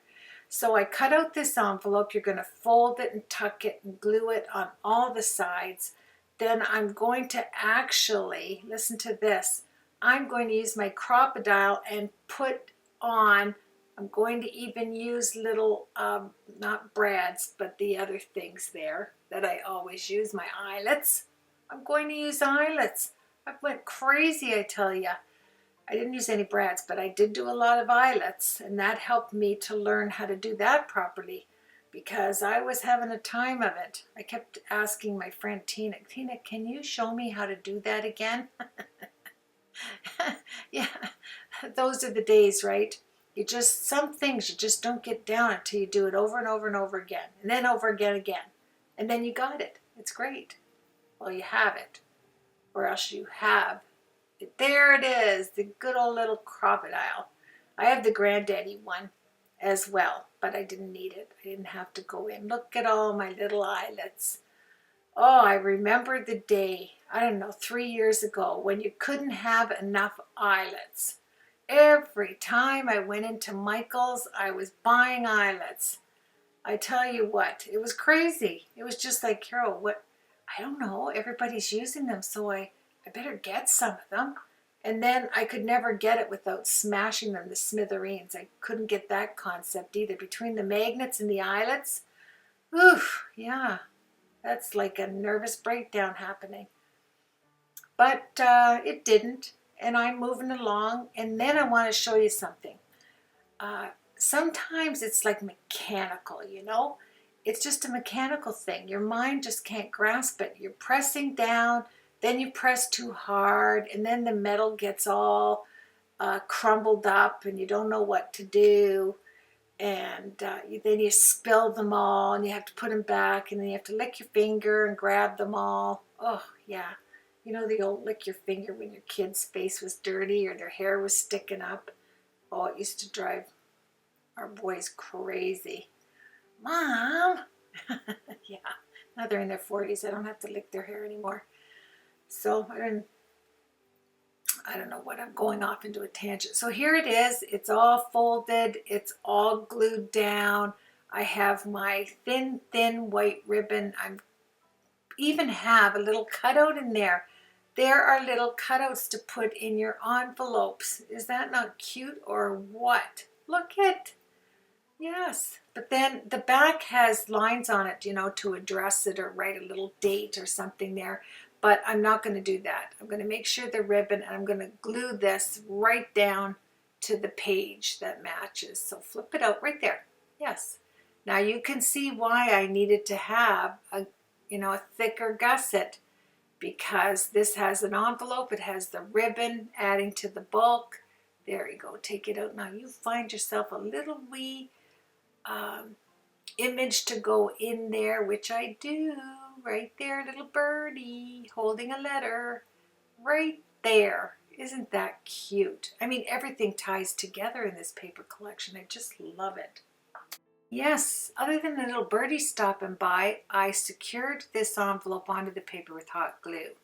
So I cut out this envelope. You're going to fold it and tuck it and glue it on all the sides. Then I'm going to actually, listen to this, I'm going to use my crocodile and put on, I'm going to even use little, not brads, but the other things there that I always use, my eyelets. I'm going to use eyelets. I went crazy, I tell you. I didn't use any brads, but I did do a lot of eyelets, and that helped me to learn how to do that properly, because I was having a time of it. I kept asking my friend Tina, can you show me how to do that again? Yeah, those are the days, right? You just, some things you just don't get down until you do it over and over and over again, and then over again, and then you got it. It's great. Well, you have it, or else you have it. There it is, the good old little crocodile. I have the granddaddy one as well. but I didn't need it. I didn't have to go in. Look at all my little eyelets. Oh, I remember the day, I don't know, 3 years ago when you couldn't have enough eyelets. Every time I went into Michael's, I was buying eyelets. I tell you what, it was crazy. It was just like, Carol, what? I don't know. Everybody's using them, so I better get some of them. And then I could never get it without smashing them to smithereens. I couldn't get that concept either. Between the magnets and the eyelets, oof, yeah, that's like a nervous breakdown happening. But it didn't, and I'm moving along. And then I want to show you something. Sometimes it's like mechanical, you know? It's just a mechanical thing. Your mind just can't grasp it. You're pressing down, then you press too hard, and then the metal gets all crumbled up, and you don't know what to do. And then you spill them all, and you have to put them back, and then you have to lick your finger and grab them all. Oh, yeah. You know the old lick your finger when your kid's face was dirty or their hair was sticking up? Oh, it used to drive our boys crazy. Mom! Yeah, now they're in their 40s. I don't have to lick their hair anymore. So I don't know what, I'm going off into a tangent. So here it is. It's all folded. It's all glued down. I have my thin white ribbon. I even have a little cutout in there. There are little cutouts to put in your envelopes. Is that not cute or what? Look at, yes. But then the back has lines on it, you know, to address it or write a little date or something there. But I'm not going to do that. I'm going to make sure the ribbon, and I'm going to glue this right down to the page that matches. So flip it out right there. Yes. Now you can see why I needed to have a, you know, a thicker gusset, because this has an envelope. It has the ribbon adding to the bulk. There you go. Take it out. Now you find yourself a little wee image to go in there, which I do. Right there, little birdie holding a letter. Right there. Isn't that cute? I mean, everything ties together in this paper collection. I just love it. Yes, other than the little birdie stopping by, I secured this envelope onto the paper with hot glue.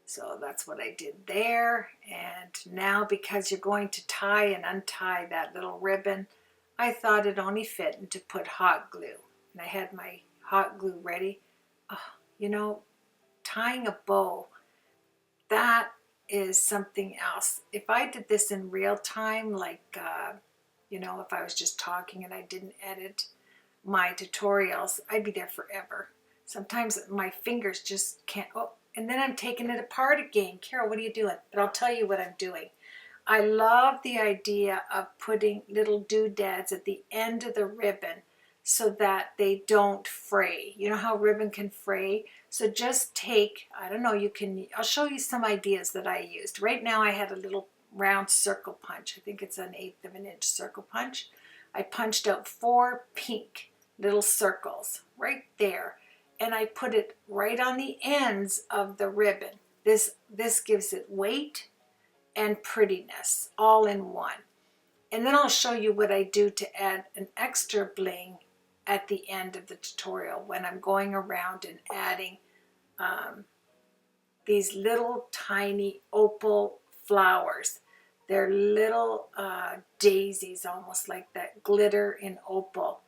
So that's what I did there. And now, because you're going to tie and untie that little ribbon, I thought it only fit to put hot glue. And I had my hot glue ready. Oh, you know, tying a bow, that is something else. If I did this in real time, like, you know, if I was just talking and I didn't edit my tutorials, I'd be there forever. Sometimes my fingers just can't, oh, and then I'm taking it apart again. Carol, what are you doing? But I'll tell you what I'm doing. I love the idea of putting little doodads at the end of the ribbon so that they don't fray. You know how ribbon can fray? So just take, I don't know, you can, I'll show you some ideas that I used. Right now I had a little round circle punch. I think it's an 1/8 of an inch circle punch. I punched out 4 pink little circles right there, and I put it right on the ends of the ribbon. This gives it weight and prettiness all in one. And then I'll show you what I do to add an extra bling at the end of the tutorial when I'm going around and adding these little tiny opal flowers. They're little daisies, almost like that glitter in opal.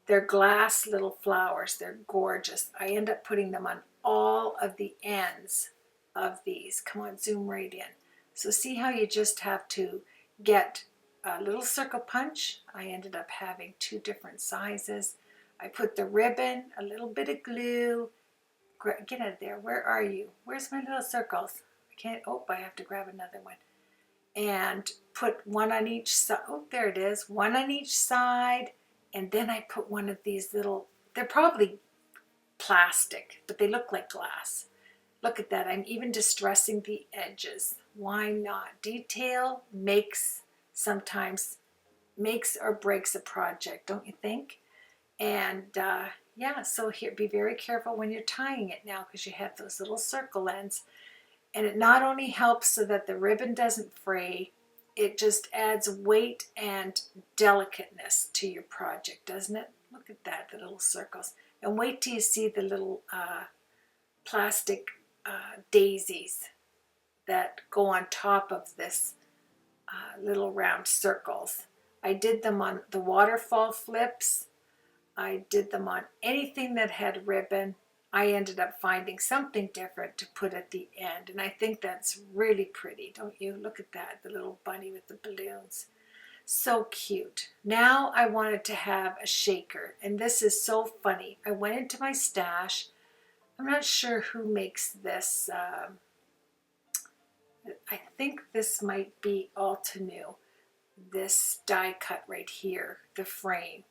They're glass little flowers. They're gorgeous. I end up putting them on all of the ends of these. Come on, zoom right in. So see how you just have to get a little circle punch. I ended up having 2 different sizes. I put the ribbon, a little bit of glue. Get out of there. Where are you? Where's my little circles? I can't, oh, I have to grab another one. And put one on each side. Oh, there it is. One on each side. And then I put one of these little, they're probably plastic, but they look like glass. Look at that. I'm even distressing the edges. Why not? Detail sometimes makes or breaks a project, don't you think? And yeah, so here, be very careful when you're tying it now, because you have those little circle ends. And it not only helps so that the ribbon doesn't fray, it just adds weight and delicateness to your project, doesn't it? Look at that, the little circles. And wait till you see the little plastic daisies that go on top of this little round circles. I did them on the waterfall flips. I did them on anything that had ribbon. I ended up finding something different to put at the end, and I think that's really pretty, don't you? Look at that, the little bunny with the balloons. So cute. Now I wanted to have a shaker, and this is so funny. I went into my stash. I'm not sure who makes this. I think this might be Altenew. This die cut right here, the frame.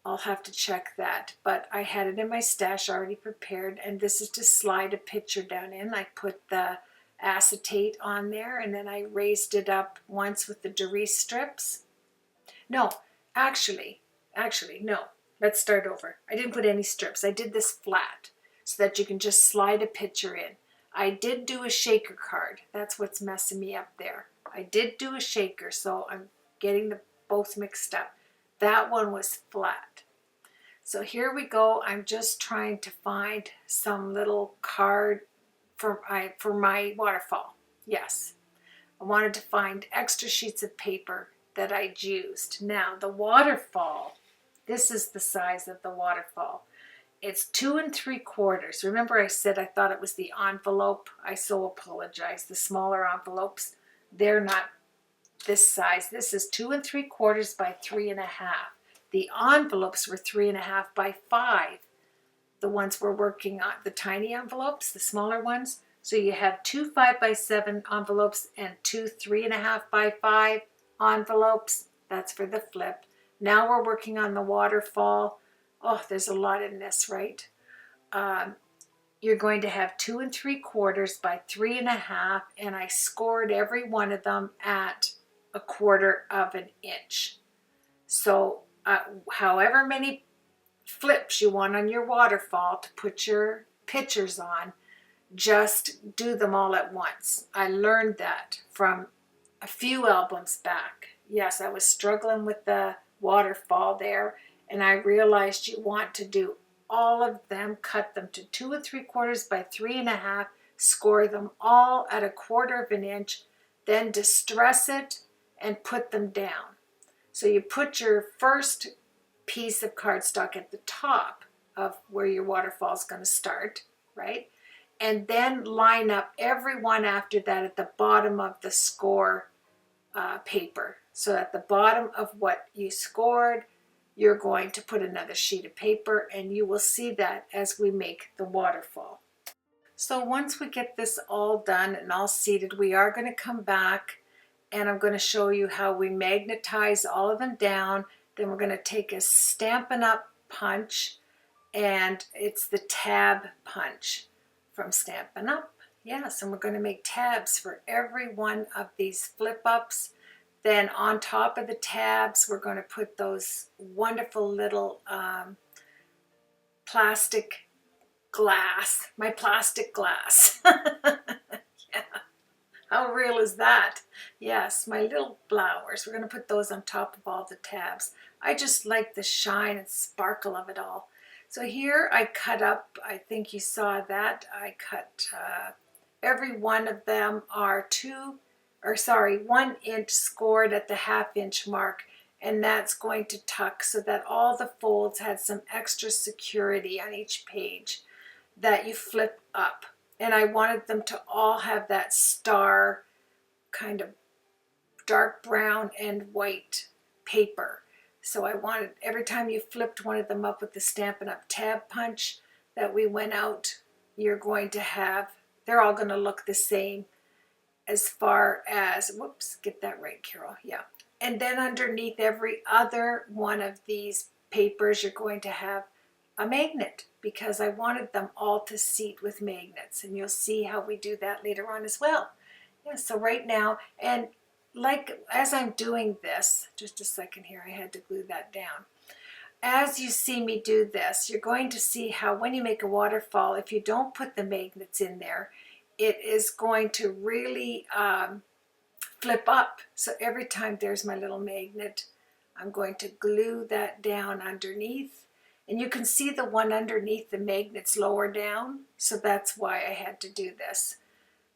I'll have to check that, but I had it in my stash already prepared, and this is to slide a picture down in. I put the acetate on there, and then I raised it up once with the Doris strips. No, actually, no. Let's start over. I didn't put any strips. I did this flat so that you can just slide a picture in. I did do a shaker card. That's what's messing me up there. I did do a shaker, so I'm getting the both mixed up. That one was flat. So here we go. I'm just trying to find some little card for my waterfall. Yes, I wanted to find extra sheets of paper that I'd used. Now the waterfall, this is the size of the waterfall. It's 2 3/4. Remember I said I thought it was the envelope? I so apologize. The smaller envelopes, they're not this size. This is 2 3/4 by 3.5. The envelopes were 3.5 by 5. The ones we're working on, the tiny envelopes, the smaller ones. So you have 2 5 by 7 envelopes and 2 3.5 by 5 envelopes. That's for the flip. Now we're working on the waterfall. Oh, there's a lot in this, right? You're going to have 2 3/4 by 3.5, and I scored every one of them at 1/4 of an inch. So however many flips you want on your waterfall to put your pictures on, just do them all at once. I learned that from a few albums back. Yes, I was struggling with the waterfall there, and I realized you want to do all of them, cut them to 2 3/4 by 3.5, score them all at 1/4 of an inch, then distress it and put them down. So you put your first piece of cardstock at the top of where your waterfall is going to start, right? And then line up every one after that at the bottom of the score paper. So at the bottom of what you scored, you're going to put another sheet of paper, and you will see that as we make the waterfall. So once we get this all done and all seated, we are going to come back and I'm going to show you how we magnetize all of them down. Then we're going to take a Stampin' Up punch, and it's the tab punch from Stampin' Up. Yes, and we're going to make tabs for every one of these flip ups. Then on top of the tabs, we're going to put those wonderful little plastic glass, my plastic glass. Yeah. How real is that? Yes, my little flowers. We're going to put those on top of all the tabs. I just like the shine and sparkle of it all. So here I cut up, I think you saw that, I cut every one of them are 1 inch scored at the 1/2 inch mark, and that's going to tuck so that all the folds had some extra security on each page that you flip up. And I wanted them to all have that star kind of dark brown and white paper. So I wanted every time you flipped one of them up with the Stampin' Up tab punch that we went out, you're going to have, they're all going to look the same as far as, whoops, get that right, Carol, yeah. And then underneath every other one of these papers, you're going to have a magnet, because I wanted them all to seat with magnets, and you'll see how we do that later on as well. Yeah, so right now, and like as I'm doing this, just a second here, I had to glue that down. As you see me do this, you're going to see how when you make a waterfall, if you don't put the magnets in there, it is going to really flip up. So every time there's my little magnet, I'm going to glue that down underneath. And you can see the one underneath the magnet's lower down. So that's why I had to do this.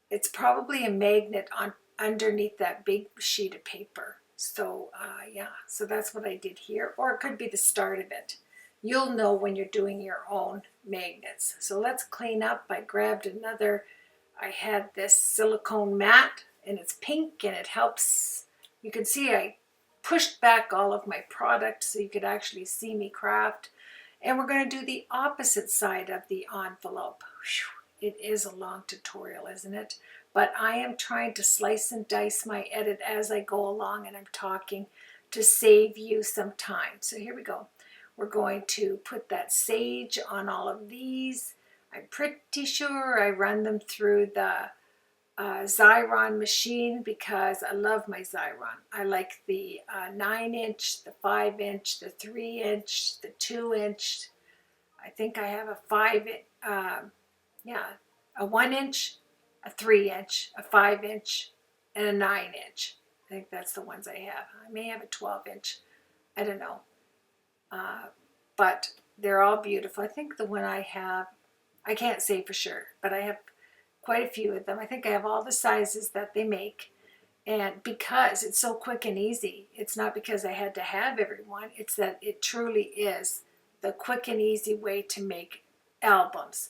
It's probably a magnet on underneath that big sheet of paper. So yeah, so that's what I did here. Or it could be the start of it. You'll know when you're doing your own magnets. So let's clean up. I grabbed another, I had this silicone mat and it's pink and it helps. You can see I pushed back all of my product so you could actually see me craft. And we're going to do the opposite side of the envelope. Whew, it is a long tutorial, isn't it? But I am trying to slice and dice my edit as I go along and I'm talking to save you some time. So here we go. We're going to put that sage on all of these. I'm pretty sure I run them through the Xyron machine because I love my Xyron. I like the 9-inch, the 5-inch, the 3-inch, the 2-inch. I think I have a 5-inch, yeah, a 1-inch, a 3-inch, a 5-inch, and a 9-inch. I think that's the ones I have. I may have a 12-inch. I don't know. But they're all beautiful. I think the one I have, I can't say for sure, but I have quite a few of them. I think I have all the sizes that they make. And because it's so quick and easy, it's not because I had to have everyone, it's that it truly is the quick and easy way to make albums.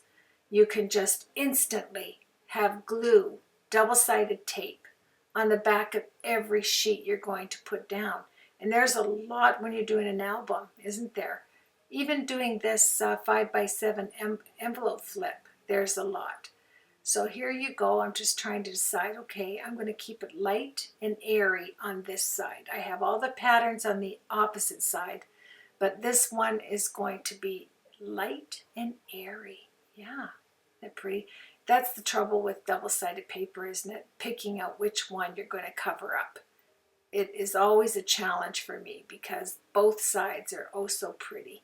You can just instantly have glue, double-sided tape on the back of every sheet you're going to put down. And there's a lot when you're doing an album, isn't there? Even doing this 5x7 envelope flip, there's a lot. So here you go. I'm just trying to decide, okay, I'm going to keep it light and airy on this side. I have all the patterns on the opposite side, but this one is going to be light and airy. Yeah, they're pretty. That's the trouble with double-sided paper, isn't it? Picking out which one you're going to cover up. It is always a challenge for me because both sides are oh so pretty.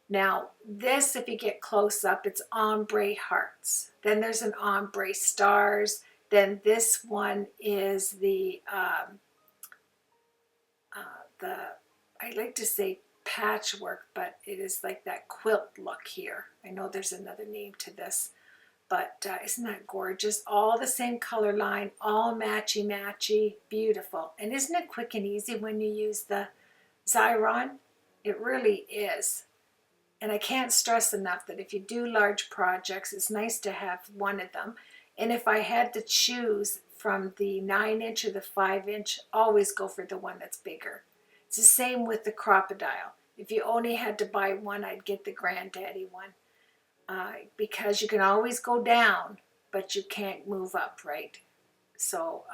Now this, if you get close up, it's ombre hearts. Then there's an ombre stars. Then this one is the I like to say patchwork, but it is like that quilt look here. I know there's another name to this, but isn't that gorgeous? All the same color line, all matchy-matchy, beautiful. And isn't it quick and easy when you use the Xyron? It really is. And I can't stress enough that if you do large projects, it's nice to have one of them. And if I had to choose from the 9-inch or the 5-inch, always go for the one that's bigger. It's the same with the crocodile. If you only had to buy one, I'd get the granddaddy one. Because you can always go down, but you can't move up, right? So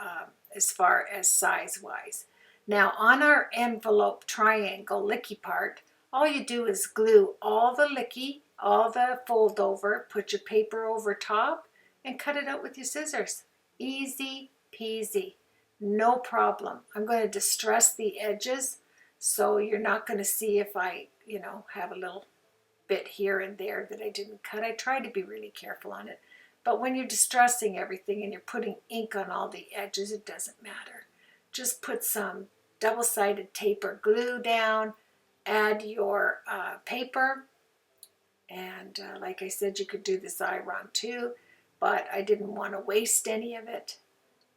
as far as size-wise. Now on our envelope triangle licky part, all you do is glue all the licky, all the fold over, put your paper over top, and cut it out with your scissors. Easy peasy, no problem. I'm going to distress the edges, so you're not going to see if I, have a little bit here and there that I didn't cut. I try to be really careful on it. But when you're distressing everything and you're putting ink on all the edges, it doesn't matter. Just put some double-sided tape or glue down, add your paper, and like I said, you could do the Xyron too, but I didn't want to waste any of it.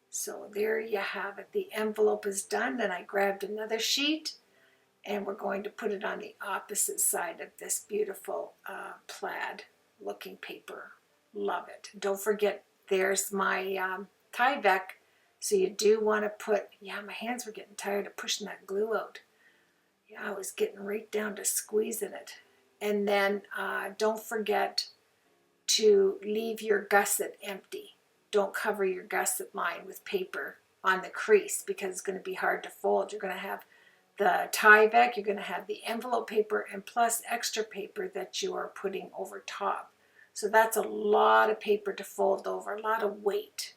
So there you have it. The envelope is done. Then I grabbed another sheet, and we're going to put it on the opposite side of this beautiful plaid looking paper. Love it. Don't forget, there's my Tyvek. So you do want to put, yeah, my hands were getting tired of pushing that glue out. Yeah, I was getting right down to squeezing it. And then don't forget to leave your gusset empty. Don't cover your gusset line with paper on the crease because it's going to be hard to fold. You're going to have the Tyvek, you're going to have the envelope paper, and plus extra paper that you are putting over top. So that's a lot of paper to fold over, a lot of weight.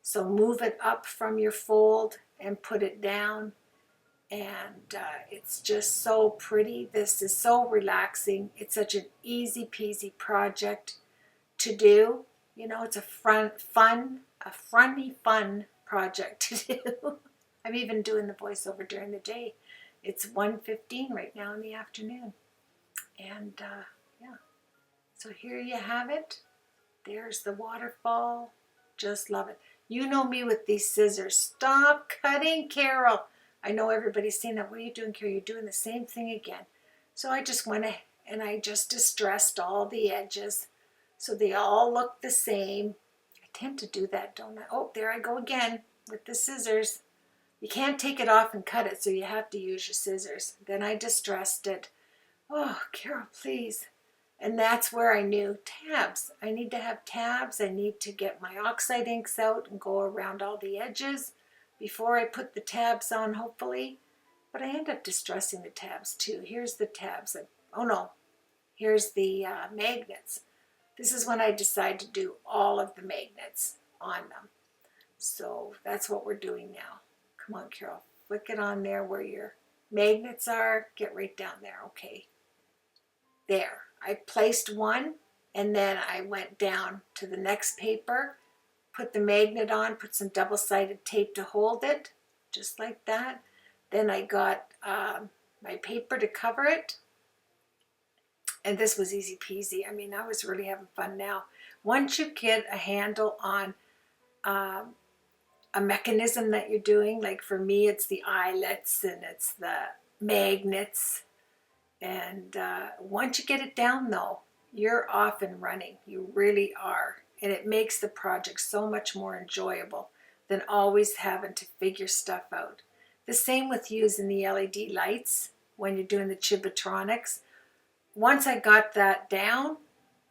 So move it up from your fold and put it down. And it's just so pretty. This is so relaxing. It's such an easy peasy project to do. It's a fun project to do. I'm even doing the voiceover during the day. It's 1:15 right now in the afternoon. And yeah, so here you have it. There's the waterfall. Just love it. You know me with these scissors. Stop cutting, Carol. I know everybody's saying that. What are you doing, Carol? You're doing the same thing again. So I just went and I just distressed all the edges so they all look the same. I tend to do that, don't I? Oh, there I go again with the scissors. You can't take it off and cut it, so you have to use your scissors. Then I distressed it. Oh, Carol, please. And that's where I knew tabs. I need to have tabs. I need to get my oxide inks out and go around all the edges before I put the tabs on, hopefully. But I end up distressing the tabs too. Here's the tabs. Oh no, here's the magnets. This is when I decide to do all of the magnets on them. So that's what we're doing now. Come on, Carol. Flick it on there where your magnets are. Get right down there. Okay. There. I placed one and then I went down to the next paper, put the magnet on, put some double-sided tape to hold it, just like that. Then I got my paper to cover it. And this was easy peasy. I mean, I was really having fun now. Once you get a handle on a mechanism that you're doing, like for me, it's the eyelets and it's the magnets. And once you get it down though, you're off and running. You really are. And it makes the project so much more enjoyable than always having to figure stuff out. The same with using the LED lights when you're doing the Chibitronics. Once I got that down,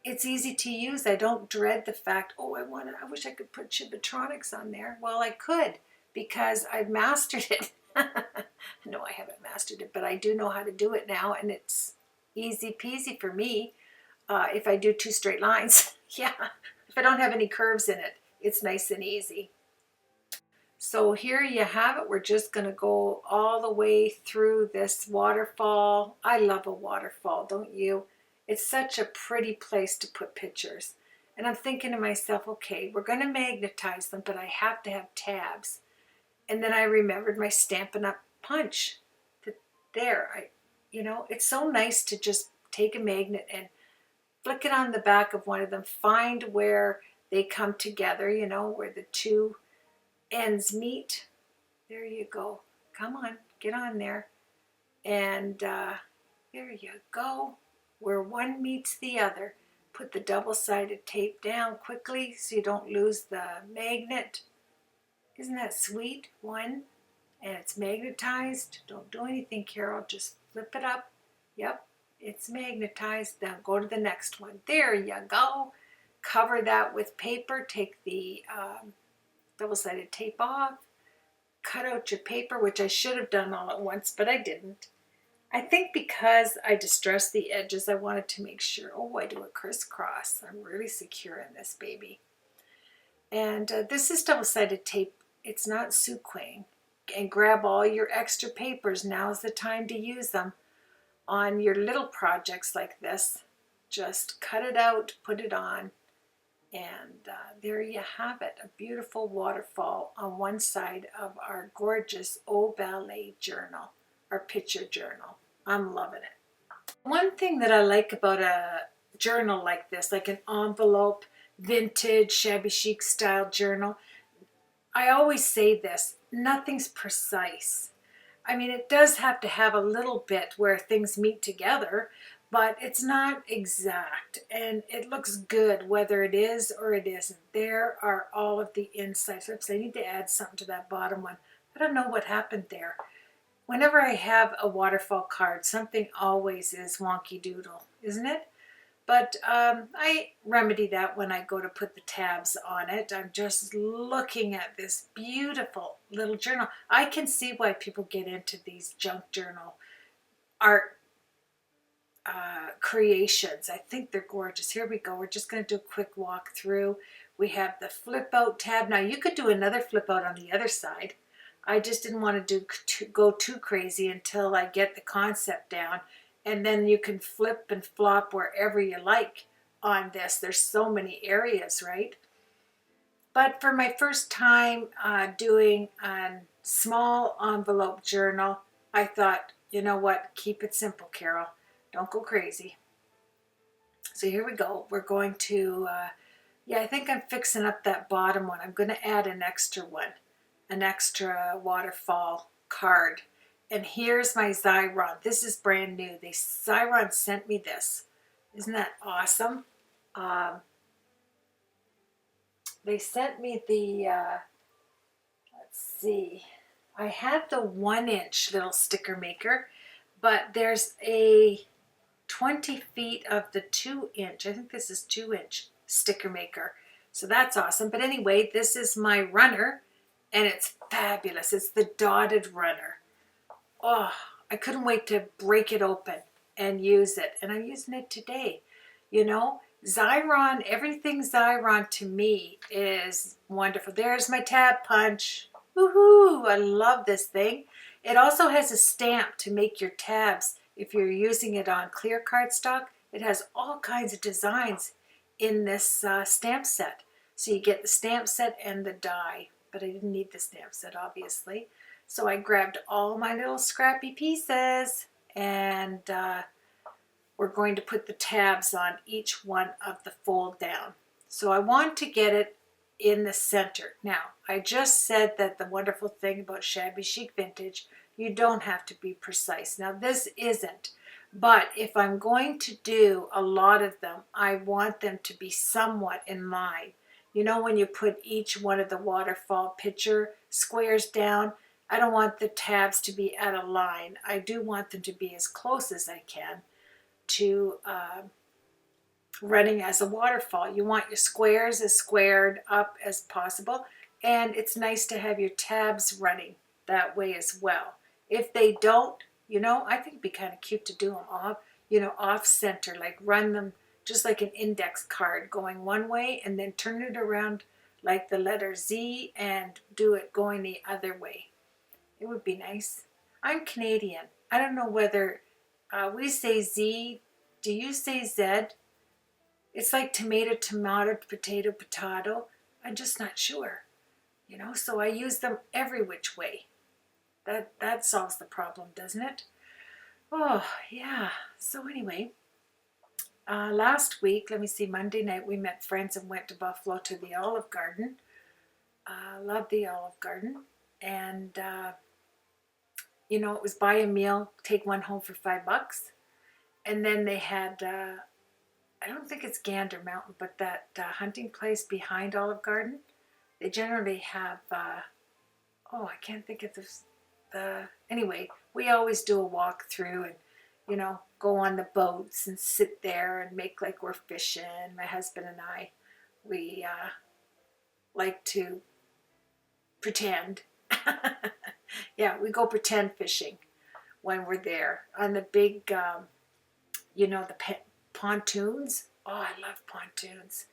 it's easy to use. I don't dread the fact, oh, I wish I could put Chibitronics on there. Well, I could because I've mastered it. No, I haven't mastered it, but I do know how to do it now, and it's easy peasy for me. If I do 2 straight lines, yeah. If I don't have any curves in it, it's nice and easy. So here you have it. We're just going to go all the way through this waterfall. I love a waterfall, don't you? It's such a pretty place to put pictures. And I'm thinking to myself, okay, we're going to magnetize them, but I have to have tabs. And then I remembered my Stampin' Up! Punch. There, it's so nice to just take a magnet and flick it on the back of one of them, find where they come together, where the 2 ends meet. There you go. Come on, get on there. And there you go. Where one meets the other. Put the double-sided tape down quickly so you don't lose the magnet. Isn't that sweet? One, and it's magnetized. Don't do anything, Carol. Just flip it up. Yep, it's magnetized. Now go to the next one. There you go. Cover that with paper. Take the double-sided tape off. Cut out your paper, which I should have done all at once, but I didn't. I think because I distressed the edges, I wanted to make sure, oh, I do a crisscross. I'm really secure in this baby. And this is double-sided tape. It's not suquang. And grab all your extra papers. Now's the time to use them on your little projects like this. Just cut it out, put it on, and there you have it. A beautiful waterfall on one side of our gorgeous Ballet journal, our picture journal. I'm loving it. One thing that I like about a journal like this, like an envelope, vintage, shabby chic style journal, I always say this, nothing's precise. I mean, it does have to have a little bit where things meet together, but it's not exact, and it looks good whether it is or it isn't. There are all of the insides. Oops, I need to add something to that bottom one. I don't know what happened there. Whenever I have a waterfall card, something always is wonky doodle, isn't it? But I remedy that when I go to put the tabs on it. I'm just looking at this beautiful little journal. I can see why people get into these junk journal art creations. I think they're gorgeous. Here we go. We're just going to do a quick walk through. We have the flip out tab. Now you could do another flip out on the other side. I just didn't want to go too crazy until I get the concept down. And then you can flip and flop wherever you like on this. There's so many areas, right? But for my first time doing a small envelope journal, I thought, you know what, keep it simple, Carol. Don't go crazy. So here we go. We're going to, yeah, I think I'm fixing up that bottom one. I'm going to add an extra one, an extra waterfall card. And here's my Xyron. This is brand new. Xyron sent me this. Isn't that awesome? They sent me the, let's see, I have the 1-inch little sticker maker, but there's a 20 feet of the 2-inch, I think this is 2-inch sticker maker. So that's awesome. But anyway, this is my runner and it's fabulous. It's the dotted runner. Oh, I couldn't wait to break it open and use it. And I'm using it today. You know, Xyron, everything Xyron to me is wonderful. There's my tab punch. Woohoo! I love this thing. It also has a stamp to make your tabs. If you're using it on clear cardstock, it has all kinds of designs in this stamp set. So you get the stamp set and the die, but I didn't need the stamp set, obviously. So I grabbed all my little scrappy pieces and we're going to put the tabs on each one of the fold down. So I want to get it in the center. Now, I just said that the wonderful thing about shabby chic vintage, you don't have to be precise. Now this isn't, but if I'm going to do a lot of them, I want them to be somewhat in line. You know, when you put each one of the waterfall picture squares down, I don't want the tabs to be at a line. I do want them to be as close as I can to running as a waterfall. You want your squares as squared up as possible, and it's nice to have your tabs running that way as well. If they don't, you know, I think it'd be kind of cute to do them off, you know, off center, like run them just like an index card going one way and then turn it around like the letter Z and do it going the other way. It would be nice. I'm Canadian. I don't know whether we say Z. Do you say Z? It's like tomato, tomato, potato, potato. I'm just not sure, you know, so I use them every which way. That solves the problem, doesn't it? Oh, yeah. So anyway, last week, let me see, Monday night, we met friends and went to Buffalo to the Olive Garden. Love the Olive Garden. And, you know, it was buy a meal, take one home for $5. And then they had... I don't think it's Gander Mountain, but that hunting place behind Olive Garden, they generally have, oh, I can't think of anyway, we always do a walk through and, you know, go on the boats and sit there and make like we're fishing. My husband and I, we like to pretend. Yeah, we go pretend fishing when we're there on the big, you know, the pontoons. Oh, I love pontoons.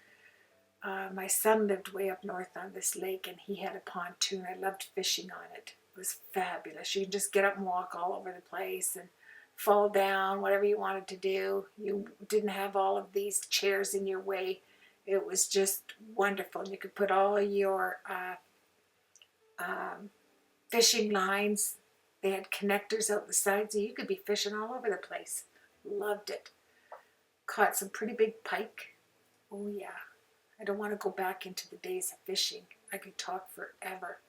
My son lived way up north on this lake and he had a pontoon. I loved fishing on it. It was fabulous. You could just get up and walk all over the place and fall down, whatever you wanted to do. You didn't have all of these chairs in your way. It was just wonderful. You could put all your fishing lines. They had connectors out the side, so you could be fishing all over the place. Loved it. Caught some pretty big pike. Oh yeah. I don't want to go back into the days of fishing. I could talk forever.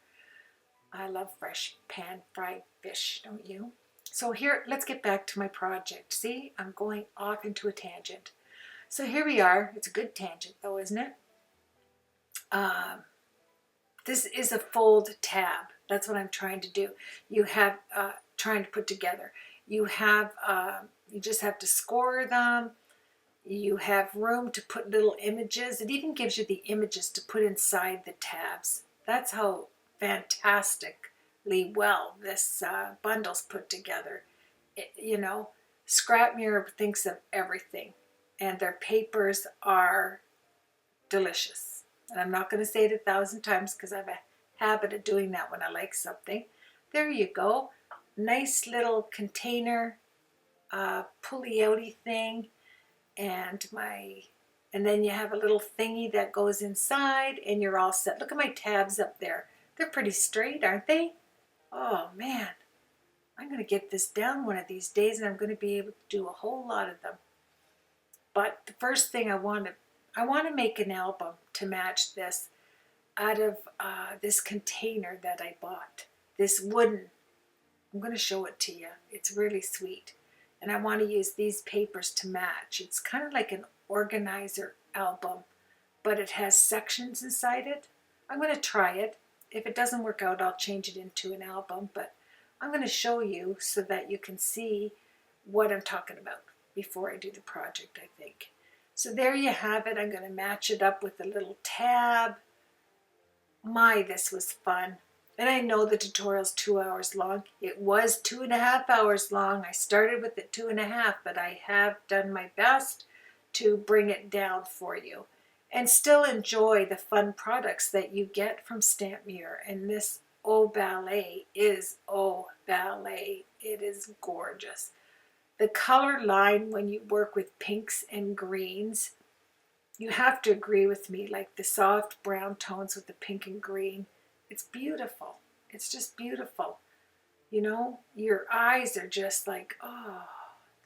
I love fresh pan-fried fish, don't you? So here, let's get back to my project. See, I'm going off into a tangent. So here we are. It's a good tangent though, isn't it? This is a fold tab. That's what I'm trying to do. You have, trying to put together. You have, you just have to score them. You have room to put little images. It even gives you the images to put inside the tabs. That's how fantastically well this bundle's put together. You know, Scrap Mirror thinks of everything, and their papers are delicious. And I'm not going to say it 1,000 times because I have a habit of doing that when I like something. There you go. Nice little container, pulley-outy thing. And my And then you have a little thingy that goes inside and you're all set. Look at my tabs up there. They're pretty straight, aren't they? Oh man, I'm going to get this down one of these days and I'm going to be able to do a whole lot of them. But the first thing I want to make an album to match this out of this container that I bought. This wooden, I'm going to show it to you. It's really sweet. And I want to use these papers to match. It's kind of like an organizer album, but it has sections inside it. I'm going to try it. If it doesn't work out, I'll change it into an album, but I'm going to show you so that you can see what I'm talking about before I do the project, I think. So there you have it. I'm going to match it up with a little tab. My, this was fun. And I know the tutorial's 2 hours long. It was 2.5 hours long. I started with it 2.5, but I have done my best to bring it down for you and still enjoy the fun products that you get from Stamp Muir. And this Ballet is Ballet. It is gorgeous. The color line when you work with pinks and greens, you have to agree with me, like the soft brown tones with the pink and green. It's beautiful. It's just beautiful. You know, your eyes are just like, oh,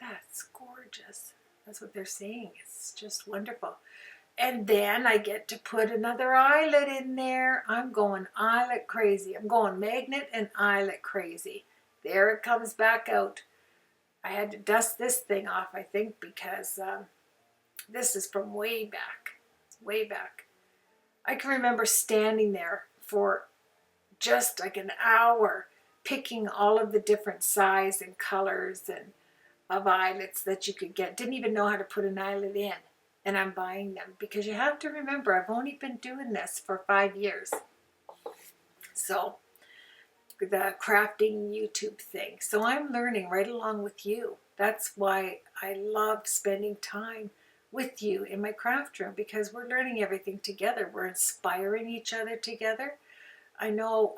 that's gorgeous. That's what they're saying. It's just wonderful. And then I get to put another eyelet in there. I'm going eyelet crazy. I'm going magnet and eyelet crazy. There it comes back out. I had to dust this thing off, I think, because this is from way back. It's way back. I can remember standing there for just like an hour picking all of the different size and colors and of eyelets that you could get. Didn't even know how to put an eyelet in. And I'm buying them because you have to remember I've only been doing this for 5 years. So the crafting YouTube thing. So I'm learning right along with you. That's why I love spending time with you in my craft room, because we're learning everything together. We're inspiring each other together. I know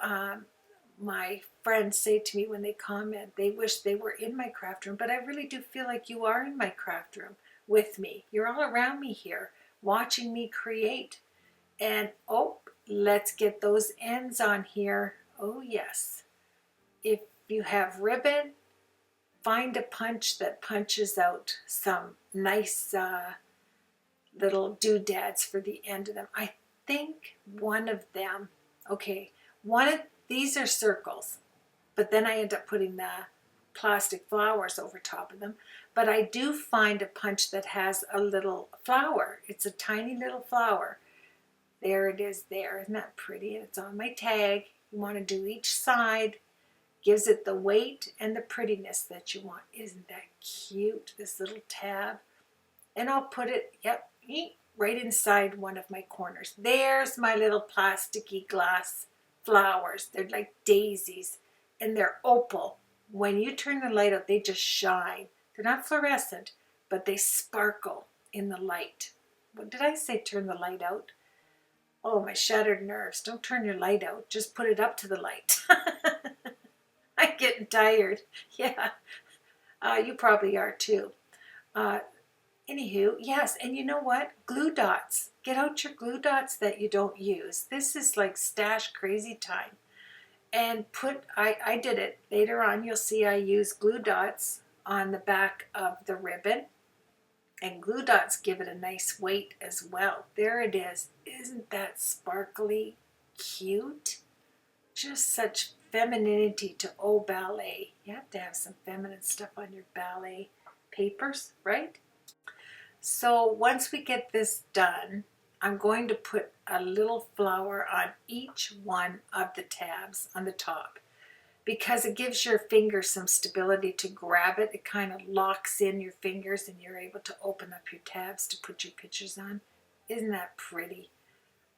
my friends say to me when they comment, they wish they were in my craft room, but I really do feel like you are in my craft room with me. You're all around me here, watching me create. And oh, let's get those ends on here. Oh yes. If you have ribbon, find a punch that punches out some nice little doodads for the end of them. I think one of them, okay, these are circles, but then I end up putting the plastic flowers over top of them. But I do find a punch that has a little flower. It's a tiny little flower. There it is there. Isn't that pretty? And it's on my tag. You want to do each side. Gives it the weight and the prettiness that you want. Isn't that cute? This little tab. And I'll put it, yep, right inside one of my corners. There's my little plasticky glass flowers. They're like daisies and they're opal. When you turn the light out, they just shine. They're not fluorescent, but they sparkle in the light. What did I say, turn the light out? Oh, my shattered nerves. Don't turn your light out. Just put it up to the light. I'm getting tired. Yeah, you probably are too. Anywho, yes, and you know what? Glue dots. Get out your glue dots that you don't use. This is like stash crazy time. And I did it. Later on, you'll see I use glue dots on the back of the ribbon. And glue dots give it a nice weight as well. There it is. Isn't that sparkly cute? Just such femininity to ballet. You have to have some feminine stuff on your ballet papers, right? So once we get this done, I'm going to put a little flower on each one of the tabs on the top, because it gives your finger some stability to grab it. It kind of locks in your fingers and you're able to open up your tabs to put your pictures on. Isn't that pretty?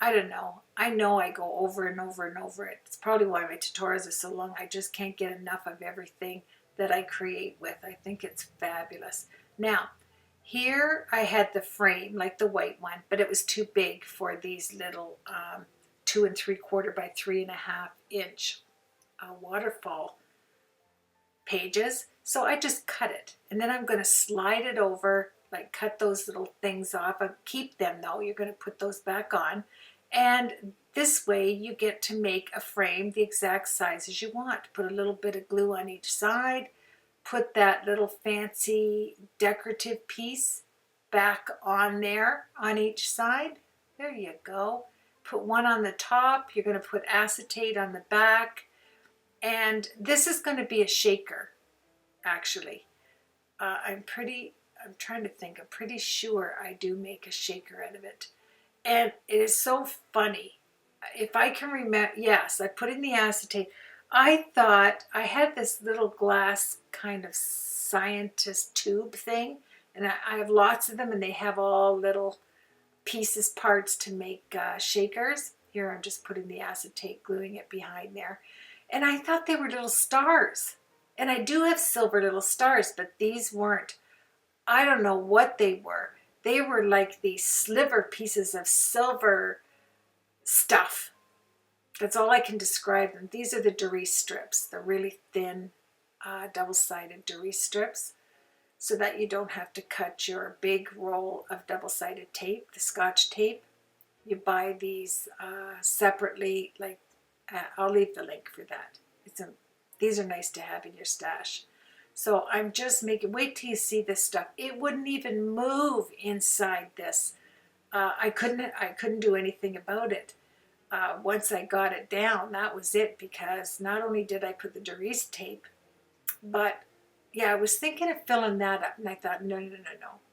I don't know. I know I go over and over and over it. It's probably why my tutorials are so long. I just can't get enough of everything that I create with. I think it's fabulous. Now, here I had the frame, like the white one, but it was too big for these little 2 3/4 by 3.5 inch waterfall pages. So I just cut it. And then I'm going to slide it over like cut those little things off. Keep them though, you're going to put those back on. And this way you get to make a frame the exact size as you want. Put a little bit of glue on each side, put that little fancy decorative piece back on there on each side. There you go. Put one on the top. You're going to put acetate on the back. And this is going to be a shaker, actually. I'm trying to think, I'm pretty sure I do make a shaker out of it. And it is so funny. If I can remember, yes, I put in the acetate. I thought I had this little glass kind of scientist tube thing, and I have lots of them, and they have all little pieces, parts to make shakers. Here I'm just putting the acetate, gluing it behind there. And I thought they were little stars. And I do have silver little stars, but these weren't. I don't know what they were. They were like these sliver pieces of silver stuff. That's all I can describe them. These are the Doris strips, the really thin double-sided Doris strips, so that you don't have to cut your big roll of double-sided tape, the Scotch tape. You buy these separately, like I'll leave the link for that. These are nice to have in your stash. So I'm just making, wait till you see this stuff. It wouldn't even move inside this. I couldn't do anything about it. Once I got it down, that was it, because not only did I put the Doris tape, but yeah, I was thinking of filling that up, and I thought, no,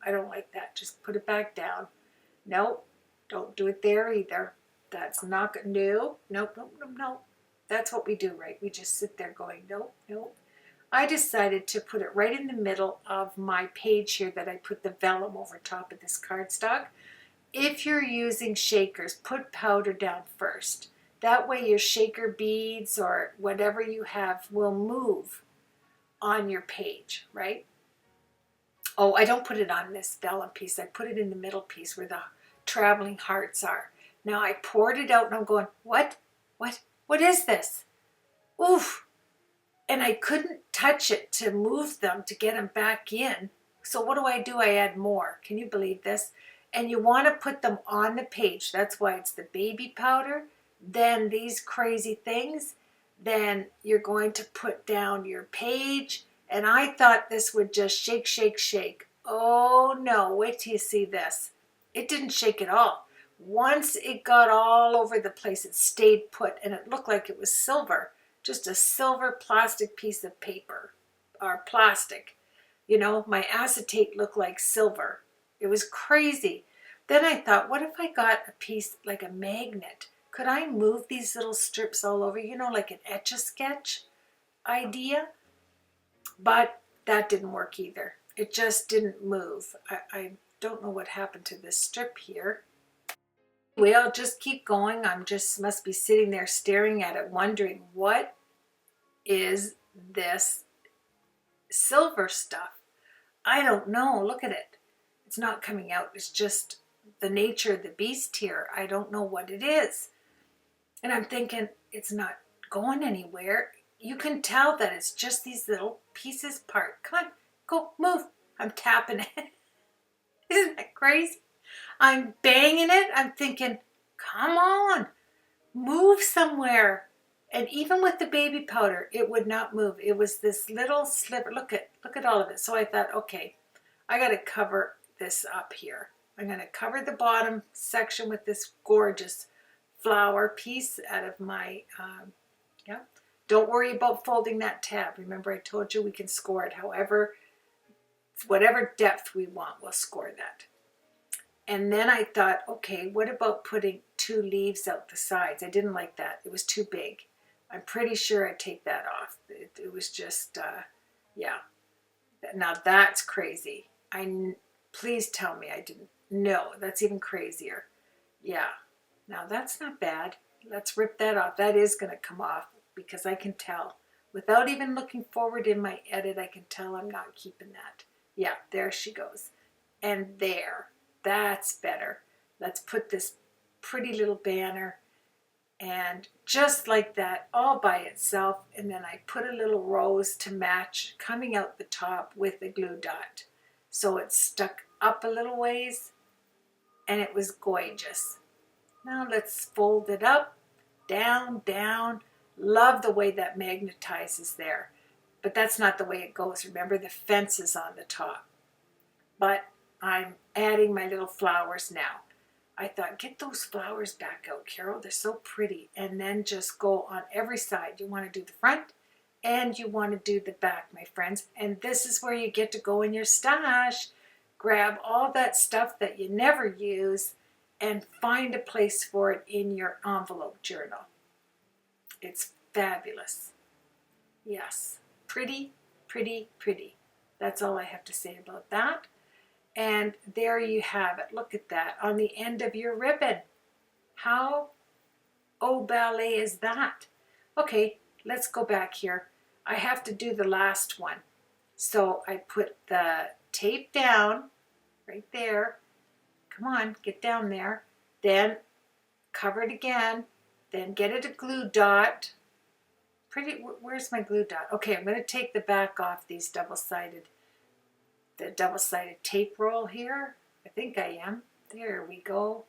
I don't like that. Just put it back down. Nope, don't do it there either. That's not good. No. That's what we do, right? We just sit there going, nope. I decided to put it right in the middle of my page here that I put the vellum over top of this cardstock. If you're using shakers, put powder down first. That way your shaker beads or whatever you have will move on your page, right? Oh, I don't put it on this vellum piece. I put it in the middle piece where the traveling hearts are. Now I poured it out and I'm going, what is this? Oof. And I couldn't touch it to move them, to get them back in. So what do? I add more. Can you believe this? And you want to put them on the page. That's why it's the baby powder, then these crazy things, then you're going to put down your page. And I thought this would just shake. Oh no, wait till you see this. It didn't shake at all. Once it got all over the place, it stayed put, and it looked like it was silver. Just a silver plastic piece of paper, or plastic. You know, my acetate looked like silver. It was crazy. Then I thought, what if I got a piece like a magnet? Could I move these little strips all over, you know, like an Etch-a-Sketch idea? But that didn't work either. It just didn't move. I don't know what happened to this strip here. Anyway, I'll just keep going. Must be sitting there staring at it, wondering, what is this silver stuff? I don't know. Look at it. It's not coming out. It's just the nature of the beast here. I don't know what it is. And I'm thinking, it's not going anywhere. You can tell that it's just these little pieces part. Come on, go, move. I'm tapping it. Isn't that crazy? I'm banging it. I'm thinking, come on, move somewhere. And even with the baby powder, it would not move. It was this little sliver. Look at all of it. So I thought, okay, I got to cover this up here. I'm going to cover the bottom section with this gorgeous flower piece out of my, yeah. Don't worry about folding that tab. Remember, I told you we can score it however, whatever depth we want, we'll score that. And then I thought, okay, what about putting 2 leaves out the sides? I didn't like that. It was too big. I'm pretty sure I'd take that off. It was just, yeah. Now that's crazy. Please tell me I didn't. No, that's even crazier. Yeah. Now that's not bad. Let's rip that off. That is going to come off because I can tell. Without even looking forward in my edit, I can tell I'm not keeping that. Yeah, there she goes. And there. That's better. Let's put this pretty little banner, and just like that, all by itself, and then I put a little rose to match coming out the top with the glue dot. so it stuck up a little ways, and it was gorgeous. Now let's fold it up, down, down. Love the way that magnetizes there. But that's not the way it goes. Remember, the fence is on the top. But I'm adding my little flowers now. I thought, get those flowers back out, Carol. They're so pretty. And then just go on every side. You want to do the front and you want to do the back, my friends. And this is where you get to go in your stash. Grab all that stuff that you never use and find a place for it in your envelope journal. It's fabulous. Yes, pretty, pretty, pretty. That's all I have to say about that. And there you have it. Look at that on the end of your ribbon. How Ballet is that? Okay, let's go back here. I have to do the last one. So I put the tape down right there. Come on, get down there. Then cover it again. Then get it a glue dot. Where's my glue dot? Okay, I'm going to take the back off these double-sided tape roll here. I think I am. There we go.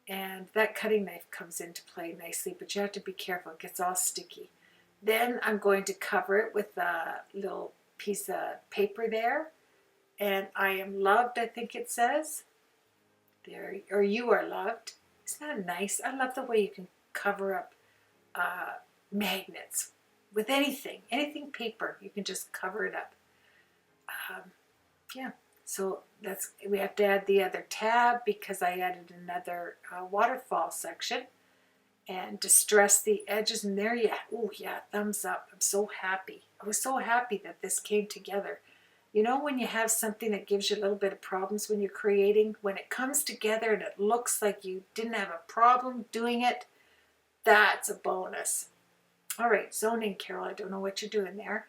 And that cutting knife comes into play nicely, but you have to be careful. It gets all sticky. Then I'm going to cover it with a little piece of paper there. And I am loved, I think it says. There, or you are loved. Isn't that nice? I love the way you can cover up magnets with anything paper. You can just cover it up. Yeah, so we have to add the other tab because I added another waterfall section, and distress the edges. And there you, oh yeah, thumbs up. I'm so happy. I was so happy that this came together. You know, when you have something that gives you a little bit of problems when you're creating, when it comes together and it looks like you didn't have a problem doing it, that's a bonus. All right, zone in, Carol. I don't know what you're doing there.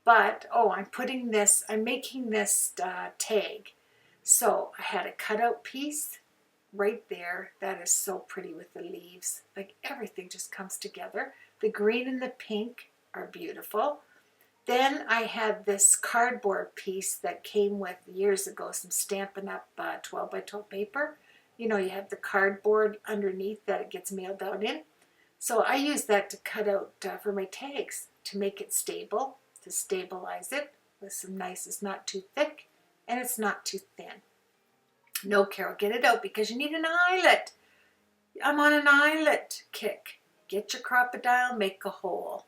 But, I'm making this tag. So I had a cutout piece right there. That is so pretty with the leaves. Like everything just comes together. The green and the pink are beautiful. Then I had this cardboard piece that came with years ago, some Stampin' Up! 12 by 12 paper. You know, you have the cardboard underneath that it gets mailed out in. So I use that to cut out for my tags to make it stable, to stabilize it with some nice, it's not too thick and it's not too thin. No, Carol, get it out because you need an eyelet. I'm on an eyelet kick. Get your crocodile, make a hole.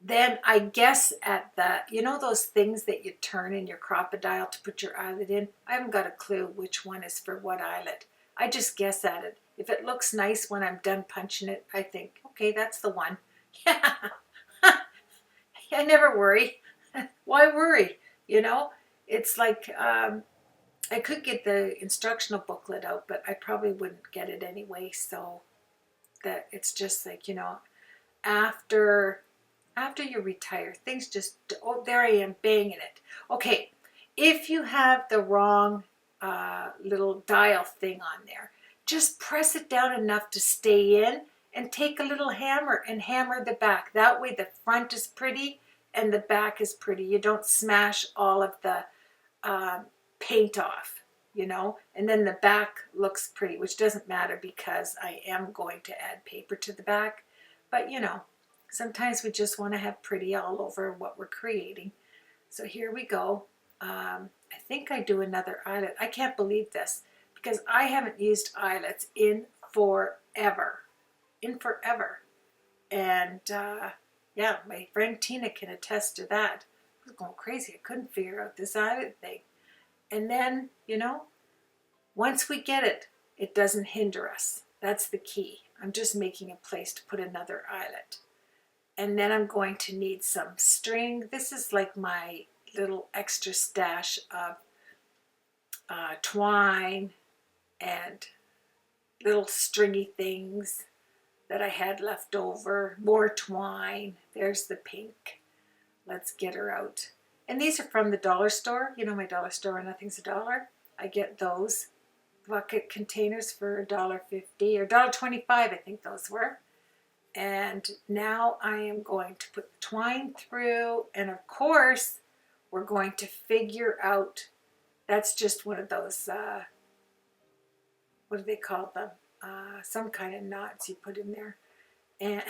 Then I guess at the, you know those things that you turn in your crocodile to put your eyelet in? I haven't got a clue which one is for what eyelet. I just guess at it. If it looks nice when I'm done punching it, I think, okay, that's the one. Yeah. I never worry. Why worry? You know, it's like I could get the instructional booklet out, but I probably wouldn't get it anyway. So that it's just like, you know, after you retire, things just, oh, there I am banging it. Okay, if you have the wrong little dial thing on there, just press it down enough to stay in and take a little hammer and hammer the back. That way the front is pretty and the back is pretty. You don't smash all of the paint off, you know, and then the back looks pretty, which doesn't matter because I am going to add paper to the back. But, you know, sometimes we just want to have pretty all over what we're creating. So here we go. I think I do another eyelet. I can't believe this because I haven't used eyelets in forever. And yeah, my friend Tina can attest to that. I was going crazy. I couldn't figure out this eyelet thing. And then, you know, once we get it, it doesn't hinder us. That's the key. I'm just making a place to put another eyelet. And then I'm going to need some string. This is like my little extra stash of twine and little stringy things that I had left over. More twine. There's the pink. Let's get her out. And these are from the dollar store. You know my dollar store where nothing's a dollar? I get those bucket containers for $1.50 or $1.25, I think those were. And now I am going to put the twine through, and of course we're going to figure out That's just one of those, what do they call them? Some kind of knots you put in there. And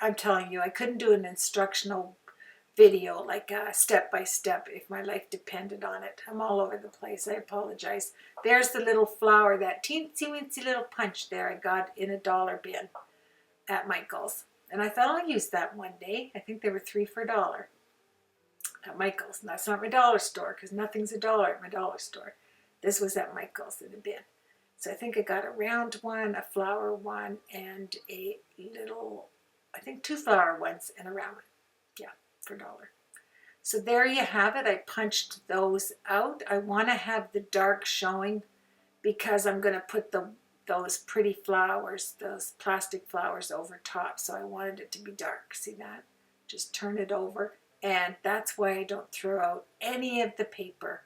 I'm telling you, I couldn't do an instructional video, like step by step, if my life depended on it. I'm all over the place. I apologize. There's the little flower, that teensy weensy little punch there I got in a dollar bin at Michael's. And I thought I'll use that one day. I think they were 3 for $1 at Michael's. And that's not my dollar store, because nothing's $1 at my dollar store. This was at Michael's in a bin. So I think I got a round one, a flower one, and a little, I think 2 flower ones and a round one. Yeah, for $1. So there you have it. I punched those out. I want to have the dark showing because I'm going to put those pretty flowers, those plastic flowers over top. So I wanted it to be dark. See that? Just turn it over. And that's why I don't throw out any of the paper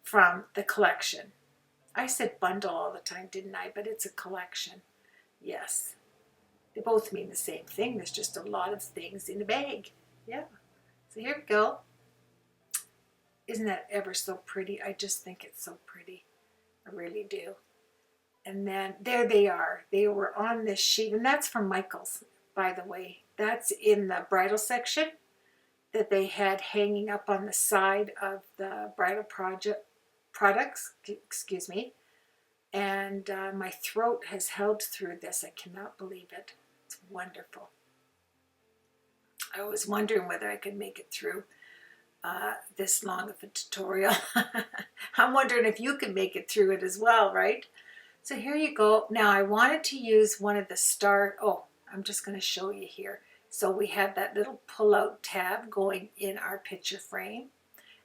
from the collection. I said bundle all the time, didn't I? But it's a collection. Yes. They both mean the same thing. There's just a lot of things in a bag. Yeah. So here we go. Isn't that ever so pretty? I just think it's so pretty. I really do. And then there they are. They were on this sheet. And that's from Michael's, by the way. That's in the bridal section that they had hanging up on the side of the bridal products, excuse me. And my throat has held through this. I cannot believe it. It's wonderful. I was wondering whether I could make it through this long of a tutorial. I'm wondering if you can make it through it as well, right? So here you go. Now I wanted to use one of the I'm just going to show you here. So we have that little pull-out tab going in our picture frame.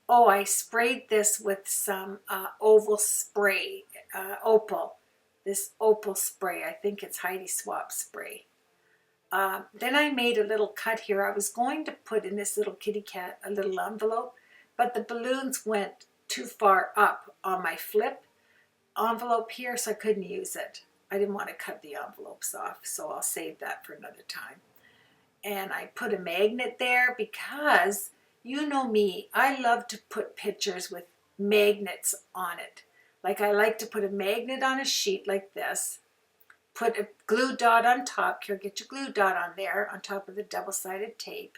Oh, I sprayed this with some oval spray, opal. This opal spray, I think it's Heidi Swap spray. Then I made a little cut here. I was going to put in this little kitty cat a little envelope, but the balloons went too far up on my flip envelope here, so I couldn't use it. I didn't want to cut the envelopes off, so I'll save that for another time. And I put a magnet there because, you know me, I love to put pictures with magnets on it. Like I like to put a magnet on a sheet like this, put a glue dot on top. Here, get your glue dot on there on top of the double-sided tape.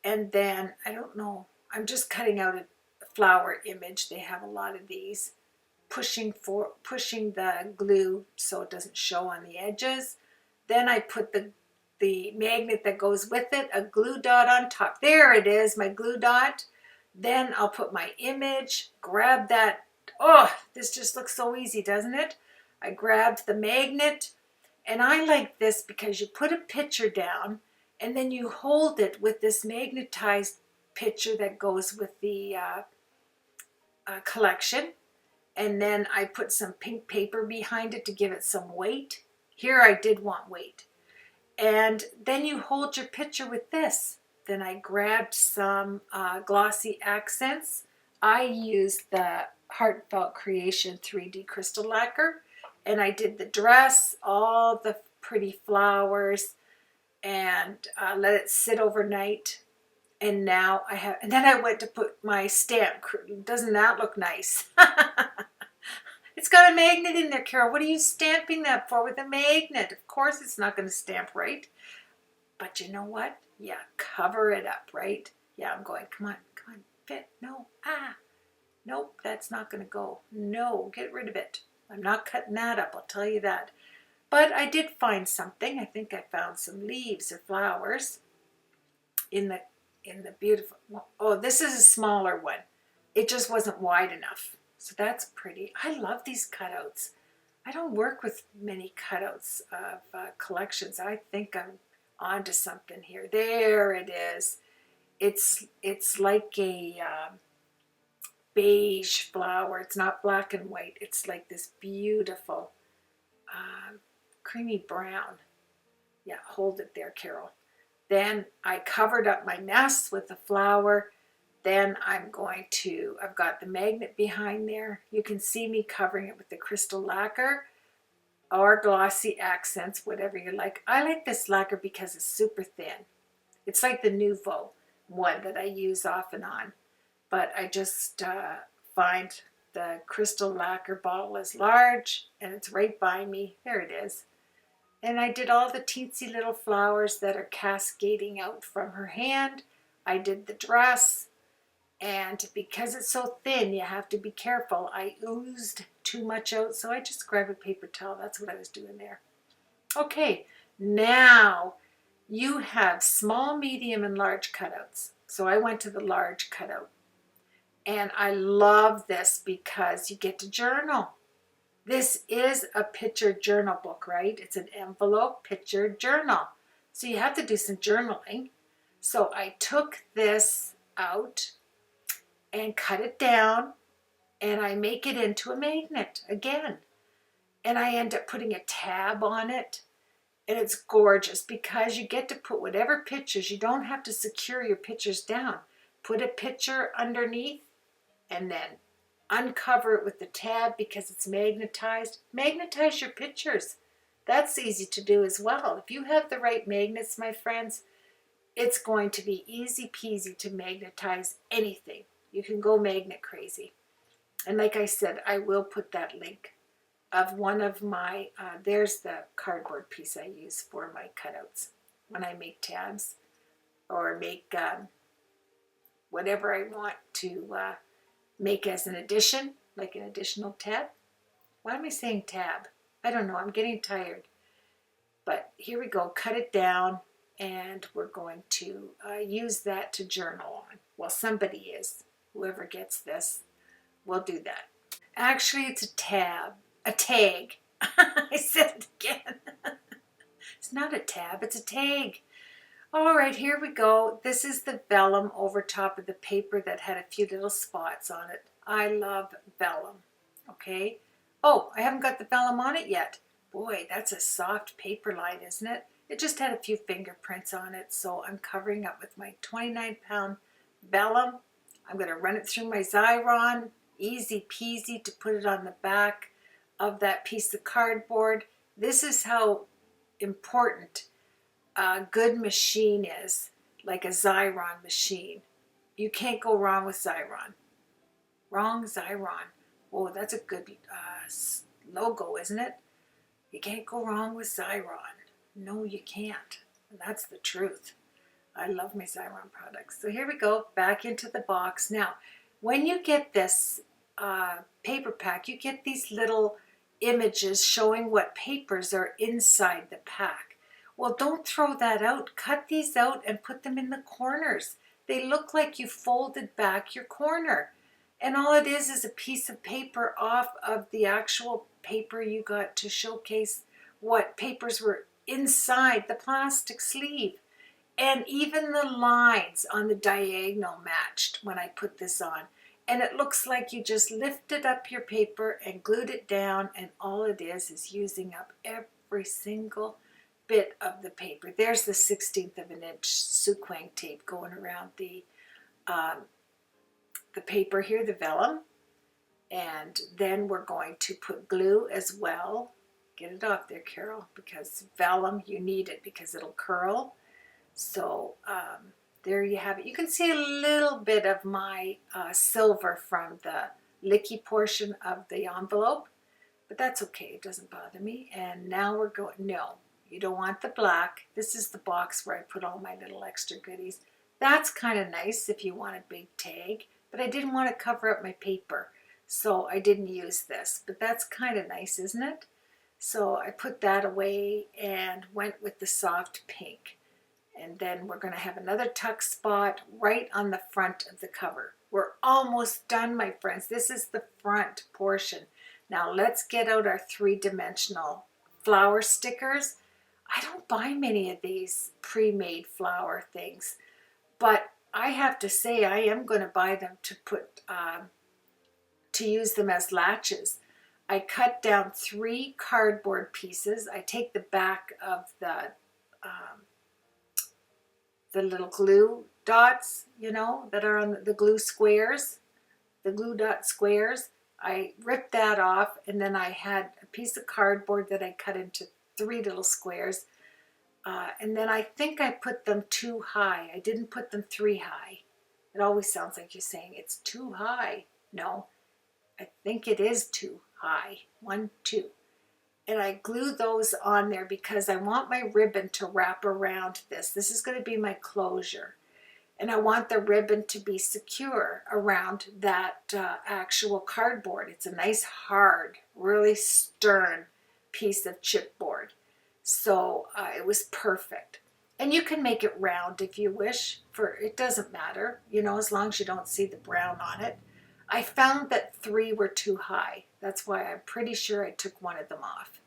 And then, I don't know, I'm just cutting out a flower image. They have a lot of these. Pushing the glue so it doesn't show on the edges. Then I put the magnet that goes with it, a glue dot on top. There it is, my glue dot. Then I'll put my image, grab that. Oh, this just looks so easy, doesn't it? I grabbed the magnet, and I like this because you put a picture down and then you hold it with this magnetized picture that goes with the collection. And then I put some pink paper behind it to give it some weight. Here I did want weight. And then you hold your picture with this. Then I grabbed some glossy accents. I used the Heartfelt Creation 3D crystal lacquer. And I did the dress, all the pretty flowers, and let it sit overnight. And now and then I went to put my stamp. Doesn't that look nice? It's got a magnet in there, Carol. What are you stamping that for with a magnet? Of course it's not going to stamp right. But you know what? Yeah, cover it up, right? Yeah, I'm going, come on, fit. No, nope, that's not going to go. No, get rid of it. I'm not cutting that up, I'll tell you that. But I did find something. I think I found some leaves or flowers in the beautiful, oh, this is a smaller one. It just wasn't wide enough. So that's pretty. I love these cutouts. I don't work with many cutouts of collections. I think I'm onto something here. There it is. It's like a beige flower. It's not black and white. It's like this beautiful creamy brown. Yeah, hold it there, Carol. Then I covered up my mess with the flower. Then I've got the magnet behind there. You can see me covering it with the crystal lacquer or glossy accents, whatever you like. I like this lacquer because it's super thin. It's like the Nouveau one that I use off and on. But I just find the crystal lacquer bottle is large, and it's right by me. There it is. And I did all the teensy little flowers that are cascading out from her hand. I did the dress, and because it's so thin, you have to be careful. I oozed too much out, so I just grabbed a paper towel. That's what I was doing there. Okay, now you have small, medium, and large cutouts. So I went to the large cutout. And I love this because you get to journal. This is a picture journal book, right? It's an envelope picture journal. So you have to do some journaling. So I took this out and cut it down, and I make it into a magnet again. And I end up putting a tab on it. And it's gorgeous because you get to put whatever pictures. You don't have to secure your pictures down. Put a picture underneath and then uncover it with the tab because it's magnetized. Magnetize your pictures. That's easy to do as well. If you have the right magnets, my friends, it's going to be easy peasy to magnetize anything. You can go magnet crazy. And like I said, I will put that link of one of my, there's the cardboard piece I use for my cutouts when I make tabs or make whatever I want to make as an addition, like an additional tab. Why am I saying tab? I don't know, I'm getting tired. But here we go, cut it down, and we're going to use that to journal on. Well, somebody is. Whoever gets this will do that. Actually, it's a tab. A tag. I said it again. It's not a tab, it's a tag. All right, here we go. This is the vellum over top of the paper that had a few little spots on it. I love vellum, okay? Oh, I haven't got the vellum on it yet. Boy, that's a soft paper line, isn't it? It just had a few fingerprints on it, so I'm covering up with my 29-pound vellum. I'm going to run it through my Xyron. Easy peasy to put it on the back of that piece of cardboard. This is how important a good machine is, like a Xyron machine. You can't go wrong with Xyron. Wrong Xyron. Oh, that's a good logo, isn't it? You can't go wrong with Xyron. No, you can't. And that's the truth. I love my Xyron products. So here we go, back into the box. Now, when you get this paper pack, you get these little images showing what papers are inside the pack. Well, don't throw that out. Cut these out and put them in the corners. They look like you folded back your corner. And all it is a piece of paper off of the actual paper you got to showcase what papers were inside the plastic sleeve. And even the lines on the diagonal matched when I put this on. And it looks like you just lifted up your paper and glued it down, and all it is using up every single bit of the paper. There's the 1/16 of an inch Suquang tape going around the paper here, the vellum. And then we're going to put glue as well. Get it off there, Carol, because vellum, you need it because it'll curl. So there you have it. You can see a little bit of my silver from the licky portion of the envelope, but that's okay. It doesn't bother me. And now we're going, no, you don't want the black. This is the box where I put all my little extra goodies. That's kind of nice if you want a big tag, but I didn't want to cover up my paper, so I didn't use this. But that's kind of nice, isn't it? So I put that away and went with the soft pink. And then we're going to have another tuck spot right on the front of the cover. We're almost done, my friends. This is the front portion. Now let's get out our 3-dimensional flower stickers. I don't buy many of these pre-made flower things, but I have to say I am going to buy them to put to use them as latches. I cut down 3 cardboard pieces. I take the back of the little glue dots, you know, that are on the glue squares, the glue dot squares. I ripped that off, and then I had a piece of cardboard that I cut into 3 little squares. And then I think I put them too high. I didn't put them 3 high. It always sounds like you're saying it's too high. No, I think it is 2 high, 1, 2. And I glue those on there because I want my ribbon to wrap around this. This is going to be my closure. And I want the ribbon to be secure around that actual cardboard. It's a nice, hard, really stern piece of chipboard. So it was perfect. And you can make it round if you wish. It doesn't matter, you know, as long as you don't see the brown on it. I found that 3 were too high. That's why I'm pretty sure I took one of them off.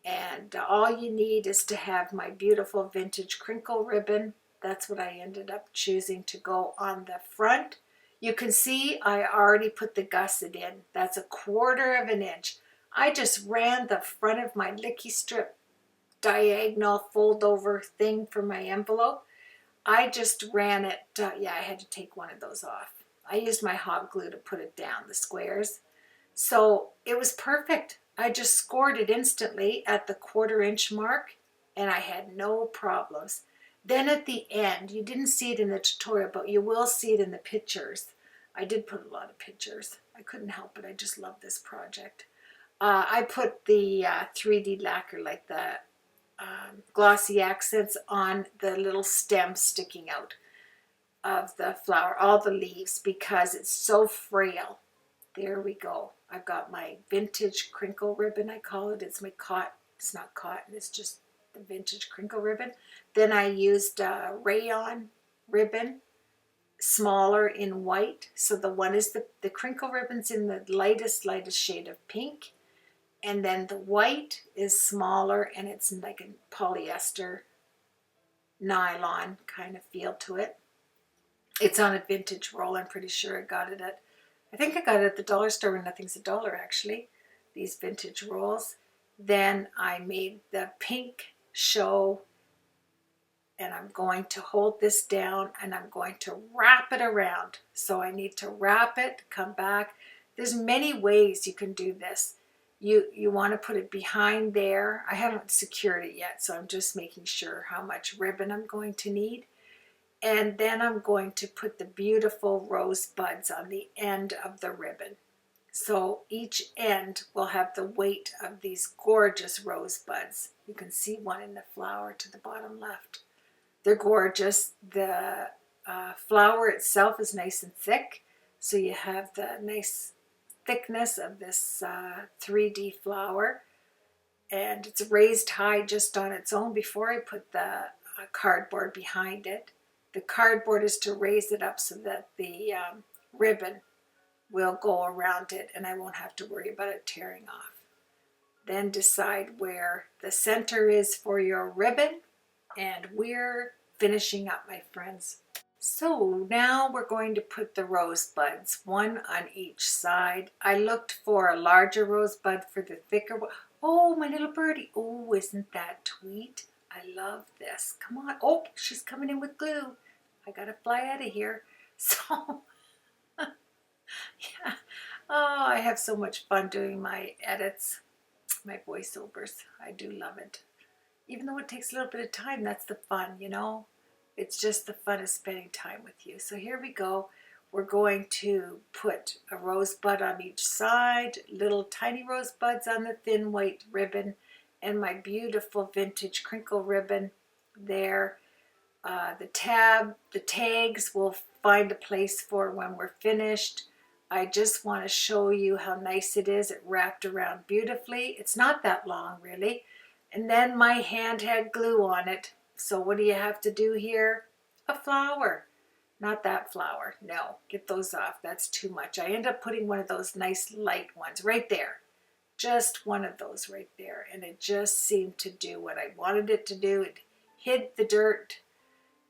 And all you need is to have my beautiful vintage crinkle ribbon. That's what I ended up choosing to go on the front. You can see I already put the gusset in. That's 1/4 of an inch. I just ran the front of my licky strip diagonal fold over thing for my envelope. I just ran it, yeah, I had to take one of those off. I used my hot glue to put it down, the squares. So it was perfect. I just scored it instantly at the 1/4 inch mark and I had no problems. Then at the end, you didn't see it in the tutorial, but you will see it in the pictures. I did put a lot of pictures. I couldn't help it. I just love this project. I put the 3D lacquer, like the glossy accents on the little stem sticking out of the flower, all the leaves, because it's so frail. There we go. I've got my vintage crinkle ribbon, I call it. It's my cotton. It's not cotton, it's just the vintage crinkle ribbon. Then I used rayon ribbon, smaller in white. So the one is the crinkle ribbon's in the lightest shade of pink. And then the white is smaller and it's like a polyester nylon kind of feel to it. It's on a vintage roll. I'm pretty sure I think I got it at the dollar store when nothing's $1 actually, these vintage rolls. Then I made the pink show and I'm going to hold this down and I'm going to wrap it around. So I need to wrap it, come back. There's many ways you can do this. You want to put it behind there. I haven't secured it yet, so I'm just making sure how much ribbon I'm going to need. And then I'm going to put the beautiful rose buds on the end of the ribbon. So each end will have the weight of these gorgeous rose buds. You can see one in the flower to the bottom left. They're gorgeous. The flower itself is nice and thick, so you have the nice thickness of this 3D flower, and it's raised high just on its own before I put the cardboard behind it. The cardboard is to raise it up so that the ribbon will go around it and I won't have to worry about it tearing off. Then decide where the center is for your ribbon, and we're finishing up, my friends. So now we're going to put the rose buds, one on each side. I looked for a larger rosebud for the thicker one. Oh, my little birdie. Oh, isn't that tweet? I love this. Come on. Oh, she's coming in with glue. I gotta fly out of here. So, yeah. Oh, I have so much fun doing my edits, my voiceovers. I do love it. Even though it takes a little bit of time, that's the fun, you know? It's just the fun of spending time with you. So here we go. We're going to put a rosebud on each side, little tiny rosebuds on the thin white ribbon, and my beautiful vintage crinkle ribbon there. The tags we'll find a place for when we're finished. I just want to show you how nice it is. It wrapped around beautifully. It's not that long, really. And then my hand had glue on it. So what do you have to do here? A flower. Not that flower. No, get those off. That's too much. I end up putting one of those nice light ones right there. Just one of those right there. And it just seemed to do what I wanted it to do. It hid the dirt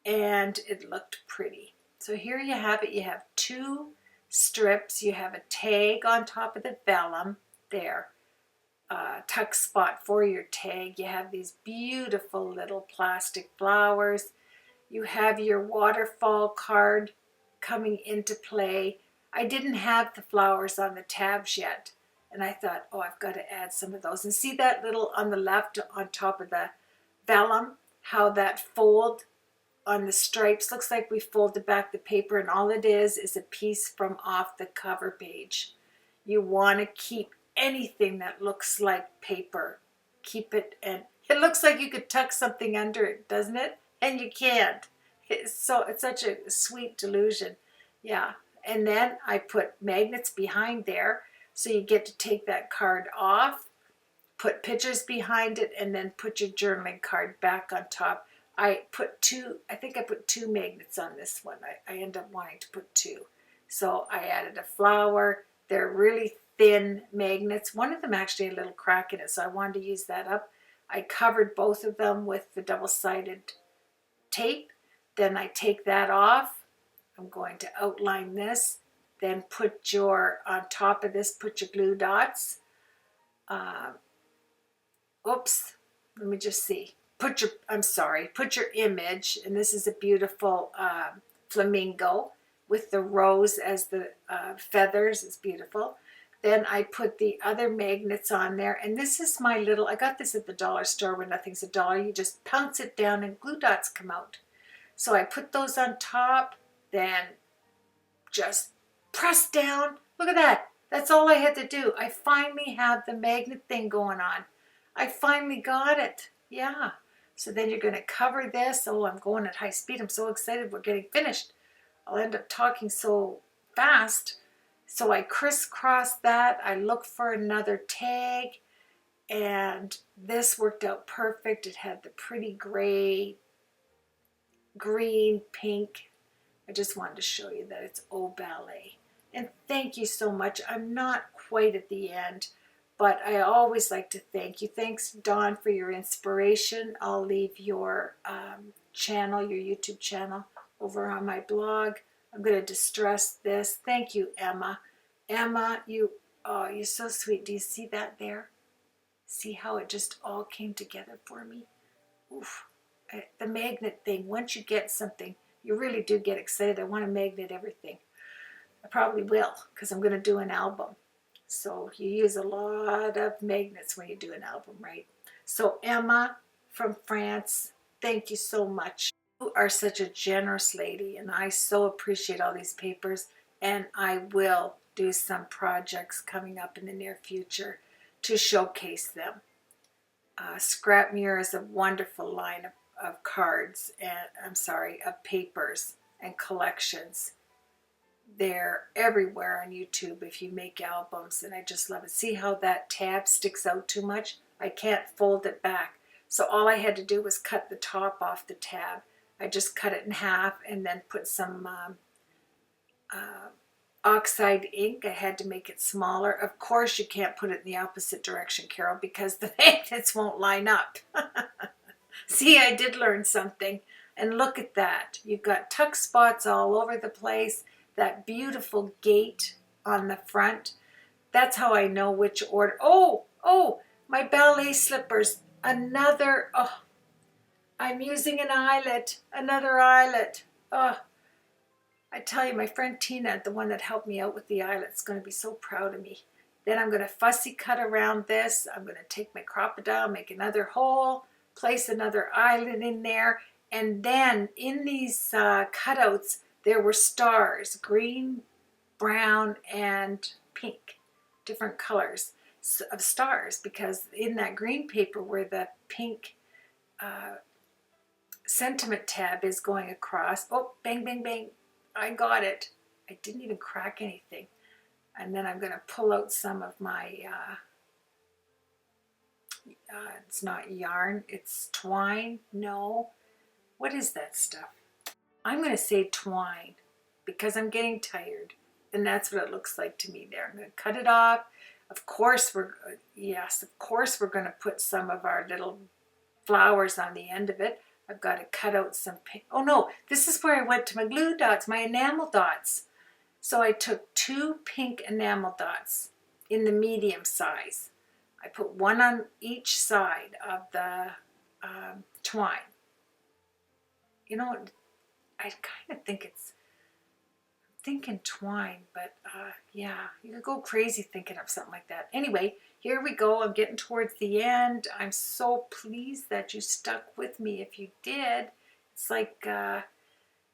and it looked pretty. So here you have it. You have 2 strips. You have a tag on top of the vellum there. Tuck spot for your tag. You have these beautiful little plastic flowers. You have your waterfall card coming into play. I didn't have the flowers on the tabs yet, and I thought, oh, I've got to add some of those. And see that little on the left on top of the vellum, how that fold on the stripes looks like we folded back the paper, and all it is a piece from off the cover page. You want to keep anything that looks like paper. Keep it, and it looks like you could tuck something under it, doesn't it? And you can't. It's such a sweet delusion. Yeah. And then I put magnets behind there, so you get to take that card off, put pictures behind it, and then put your journaling card back on top. I think I put two magnets on this one. I end up wanting to put two. So I added a flower. They're really thin magnets. One of them actually had a little crack in it, so I wanted to use that up. I covered both of them with the double-sided tape. Then I take that off. I'm going to outline this. Then on top of this, put your glue dots. Oops, let me just see. Put your image, and this is a beautiful flamingo with the rose as the feathers. It's beautiful. Then I put the other magnets on there, and this is my little, I got this at the dollar store when nothing's a dollar. You just pounce it down and glue dots come out. So I put those on top, then just press down. Look at that. That's all I had to do. I finally have the magnet thing going on. I finally got it. Yeah. So then you're going to cover this. Oh, I'm going at high speed. I'm so excited we're getting finished. I'll end up talking so fast. So I crisscross that. I look for another tag, and this worked out perfect. It had the pretty gray, green, pink. I just wanted to show you that it's Ballet. And thank you so much. I'm not quite at the end, but I always like to thank you. Thanks, Dawn, for your inspiration. I'll leave your channel, your YouTube channel, over on my blog. I'm going to distress this. Thank you, Emma. Emma, you're so sweet. Do you see that there? See how it just all came together for me? Oof. The magnet thing, once you get something, you really do get excited. I want to magnet everything. I probably will, because I'm going to do an album. So you use a lot of magnets when you do an album, right? So Emma from France, thank you so much. You are such a generous lady, and I so appreciate all these papers, and I will do some projects coming up in the near future to showcase them. Scrap Mirror is a wonderful line of cards, and of papers and collections. They're everywhere on YouTube if you make albums, and I just love it. See how that tab sticks out too much? I can't fold it back. So all I had to do was cut the top off the tab. I just cut it in half and then put some oxide ink. I had to make it smaller. Of course you can't put it in the opposite direction, Carol, because the magnets won't line up. See, I did learn something. And look at that. You've got tuck spots all over the place. That beautiful gate on the front. That's how I know which order. Oh, my ballet slippers. Another, I'm using an eyelet. Another eyelet. Oh, I tell you, my friend Tina, the one that helped me out with the eyelet, is going to be so proud of me. Then I'm going to fussy cut around this. I'm going to take my crocodile, make another hole, place another eyelet in there, and then in these cutouts, there were stars, green, brown, and pink, different colors of stars, because in that green paper where the pink sentiment tab is going across, oh, bang, bang, bang, I got it. I didn't even crack anything. And then I'm going to pull out some of my, it's not yarn, it's twine. No, what is that stuff? I'm going to say twine because I'm getting tired, and that's what it looks like to me there. I'm going to cut it off. Of course we're going to put some of our little flowers on the end of it. I've got to cut out some pink. Oh no, this is where I went to my glue dots, my enamel dots. So I took 2 pink enamel dots in the medium size. I put one on each side of the twine. You know, I kind of think I'm thinking twine, but yeah, you could go crazy thinking of something like that. Anyway, here we go. I'm getting towards the end. I'm so pleased that you stuck with me. If you did, it's like,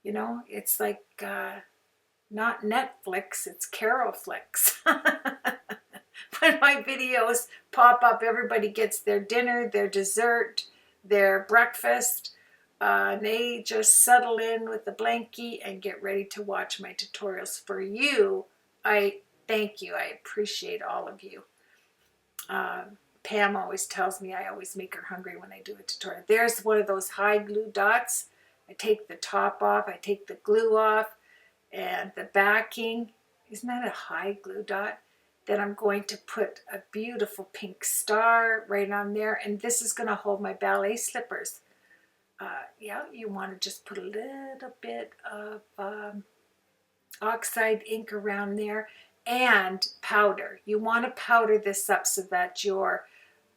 you know, it's like not Netflix, it's Carolflix. when my videos pop up, everybody gets their dinner, their dessert, their breakfast. They just settle in with the blankie and get ready to watch my tutorials. For you, I thank you. I appreciate all of you. Pam always tells me I always make her hungry when I do a tutorial. There's one of those high glue dots. I take the top off, I take the glue off, and the backing. Isn't that a high glue dot? Then I'm going to put a beautiful pink star right on there, and this is going to hold my ballet slippers. Yeah, you want to just put a little bit of oxide ink around there and powder. You want to powder this up so that your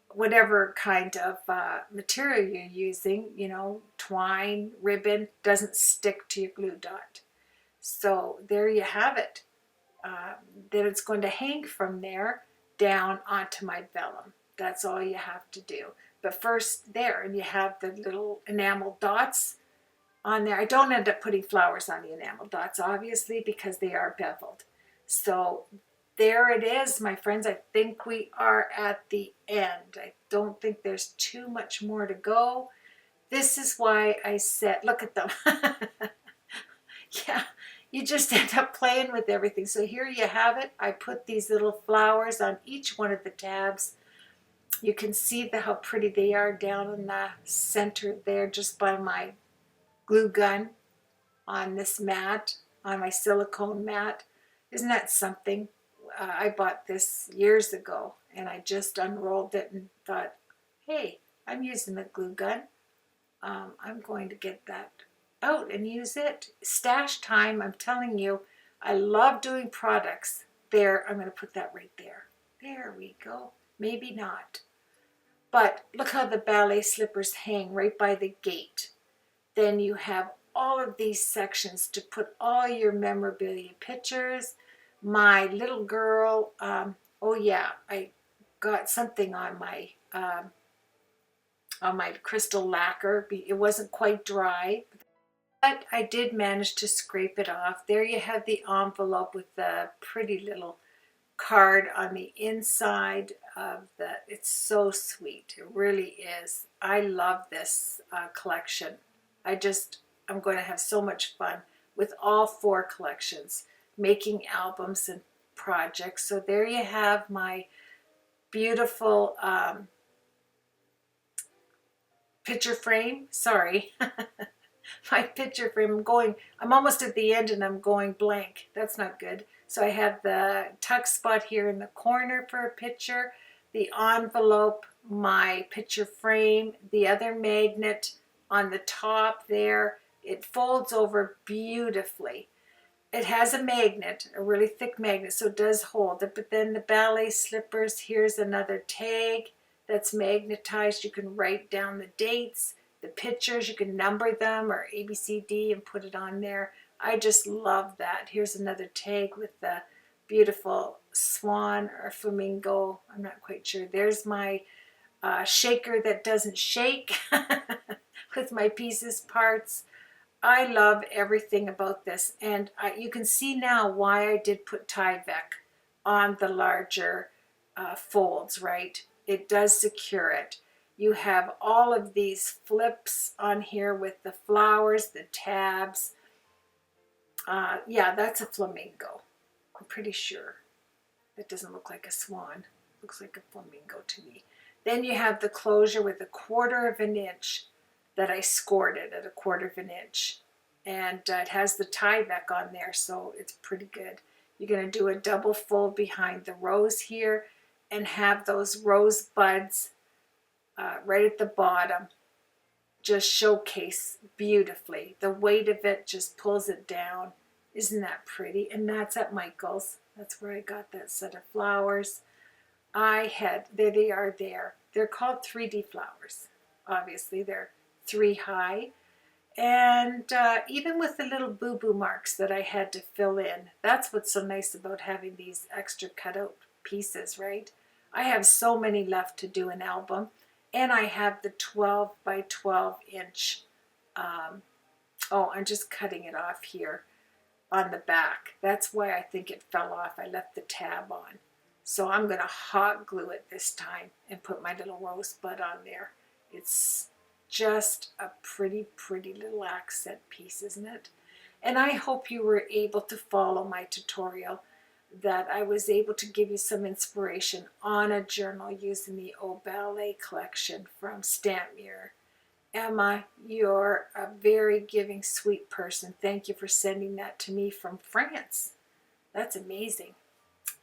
whatever kind of material you're using, you know, twine, ribbon, doesn't stick to your glue dot. So there you have it. Then it's going to hang from there down onto my vellum. That's all you have to do. But first there, and you have the little enamel dots on there. I don't end up putting flowers on the enamel dots, obviously, because they are beveled. So there it is, my friends. I think we are at the end. I don't think there's too much more to go. This is why I said, look at them. Yeah, you just end up playing with everything. So here you have it. I put these little flowers on each one of the tabs. You can see how pretty they are down in the center there, just by my glue gun on this mat, on my silicone mat. Isn't that something? I bought this years ago, and I just unrolled it and thought, hey, I'm using the glue gun. I'm going to get that out and use it. Stash time, I'm telling you, I love doing products. There, I'm going to put that right there. There we go. Maybe not. But look how the ballet slippers hang right by the gate. Then you have all of these sections to put all your memorabilia pictures. My little girl, oh yeah, I got something on my crystal lacquer. It wasn't quite dry, but I did manage to scrape it off. There you have the envelope with the pretty little card on the inside of it's so sweet. It really is. I love this collection. I'm going to have so much fun with all 4 collections, making albums and projects. So there you have my beautiful picture frame. Sorry. My picture frame. I'm almost at the end and I'm going blank. That's not good. So I have the tuck spot here in the corner for a picture, the envelope, my picture frame, the other magnet on the top there. It folds over beautifully. It has a magnet, a really thick magnet, so it does hold it. But then the ballet slippers, here's another tag that's magnetized. You can write down the dates. The pictures, you can number them or ABCD and put it on there. I just love that. Here's another tag with the beautiful swan or flamingo. I'm not quite sure. There's my shaker that doesn't shake with my pieces parts. I love everything about this. And you can see now why I did put Tyvek on the larger folds, right? It does secure it. You have all of these flips on here with the flowers, the tabs. Yeah, that's a flamingo. I'm pretty sure. That doesn't look like a swan. Looks like a flamingo to me. Then you have the closure with 1/4 of an inch that I scored it at 1/4 of an inch. And it has the Tyvek on there, so it's pretty good. You're going to do a double fold behind the rose here and have those rose buds right at the bottom just showcase beautifully. The weight of it just pulls it down. Isn't that pretty? And that's at Michael's. That's where I got that set of flowers. There they are there. They're called 3D flowers. Obviously, they're 3 high. And even with the little boo-boo marks that I had to fill in, that's what's so nice about having these extra cutout pieces, right? I have so many left to do an album. And I have the 12 by 12 inch. Oh, I'm just cutting it off here on the back. That's why I think it fell off. I left the tab on. So I'm going to hot glue it this time and put my little rosebud on there. It's just a pretty, pretty little accent piece, isn't it? And I hope you were able to follow my tutorial, that I was able to give you some inspiration on a journal using the Ballet collection from Stamp Mirror. Emma, you're a very giving, sweet person. Thank you for sending that to me from France. That's amazing.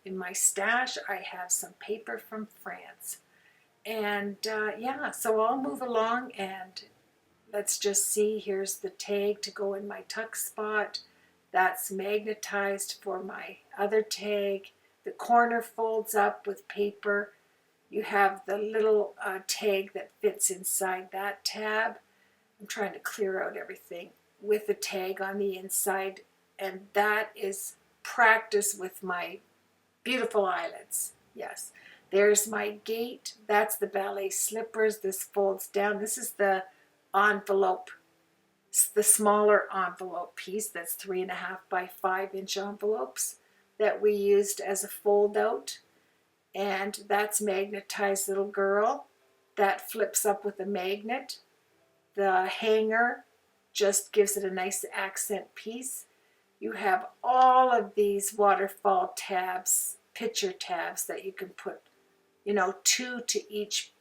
In my stash, I have some paper from France. And yeah, so I'll move along and let's just see. Here's the tag to go in my tuck spot. That's magnetized for my other tag. The corner folds up with paper. You have the little tag that fits inside that tab. I'm trying to clear out everything with the tag on the inside. And that is practice with my beautiful eyelets. Yes. There's my gate. That's the ballet slippers. This folds down. This is the envelope, the smaller envelope piece. That's 3.5 by 5 inch envelopes that we used as a fold out. And that's magnetized little girl. That flips up with a magnet. The hanger just gives it a nice accent piece. You have all of these waterfall tabs, picture tabs that you can put, 2 to each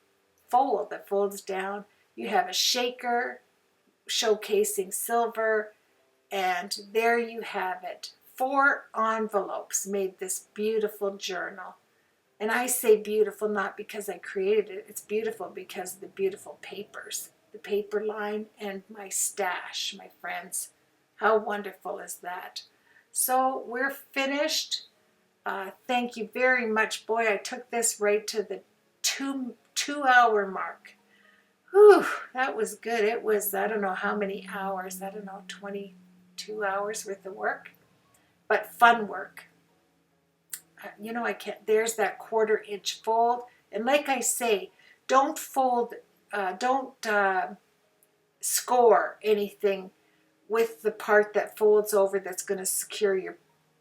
fold that folds down. You have a shaker showcasing silver, and there you have it. 4 envelopes made this beautiful journal. And I say beautiful not because I created it. It's beautiful because of the beautiful papers, the paper line, and my stash, my friends. How wonderful is that? So we're finished. Thank you very much. Boy, I took this right to the two-hour mark. Whew, that was good. It was, I don't know how many hours. I don't know, 22 hours worth of work. But fun work. I can't, there's that 1/4 inch fold. And like I say, don't fold, don't score anything with the part that folds over that's going to secure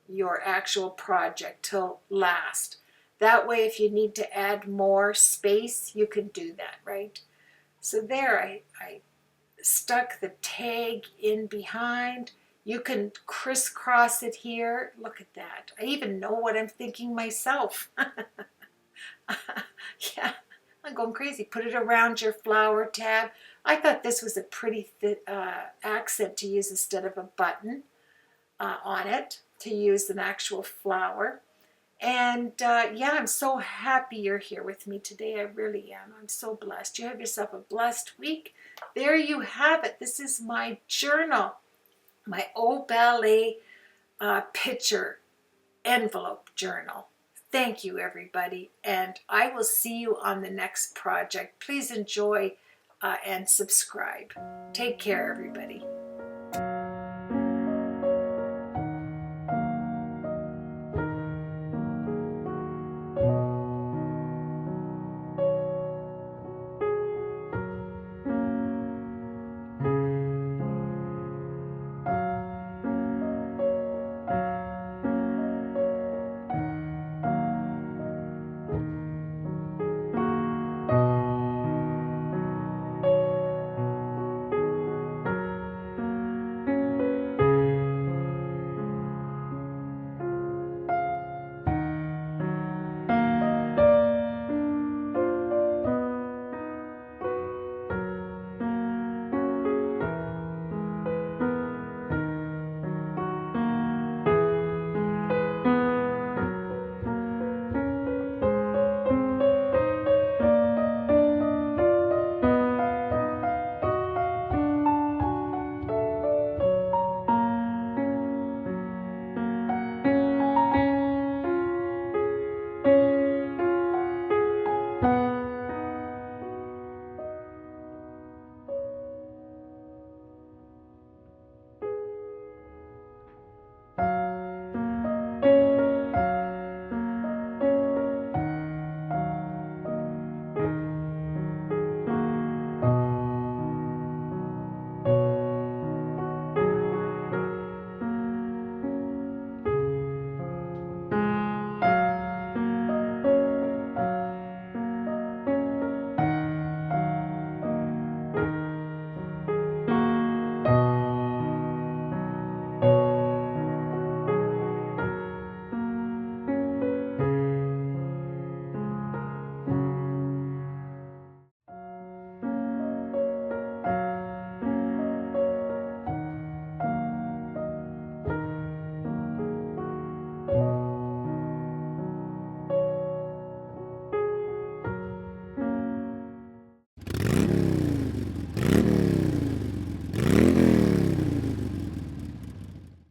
your actual project till last. That way, if you need to add more space, you can do that, right? So there, I stuck the tag in behind. You can crisscross it here. Look at that. I even know what I'm thinking myself. Yeah, I'm going crazy. Put it around your flower tab. I thought this was a pretty accent to use instead of a button on it, to use an actual flower. And yeah, I'm so happy you're here with me today. I really am. I'm so blessed. You have yourself a blessed week. There you have it. This is my journal, my Ballet picture envelope journal. Thank you, everybody. And I will see you on the next project. Please enjoy and subscribe. Take care, everybody.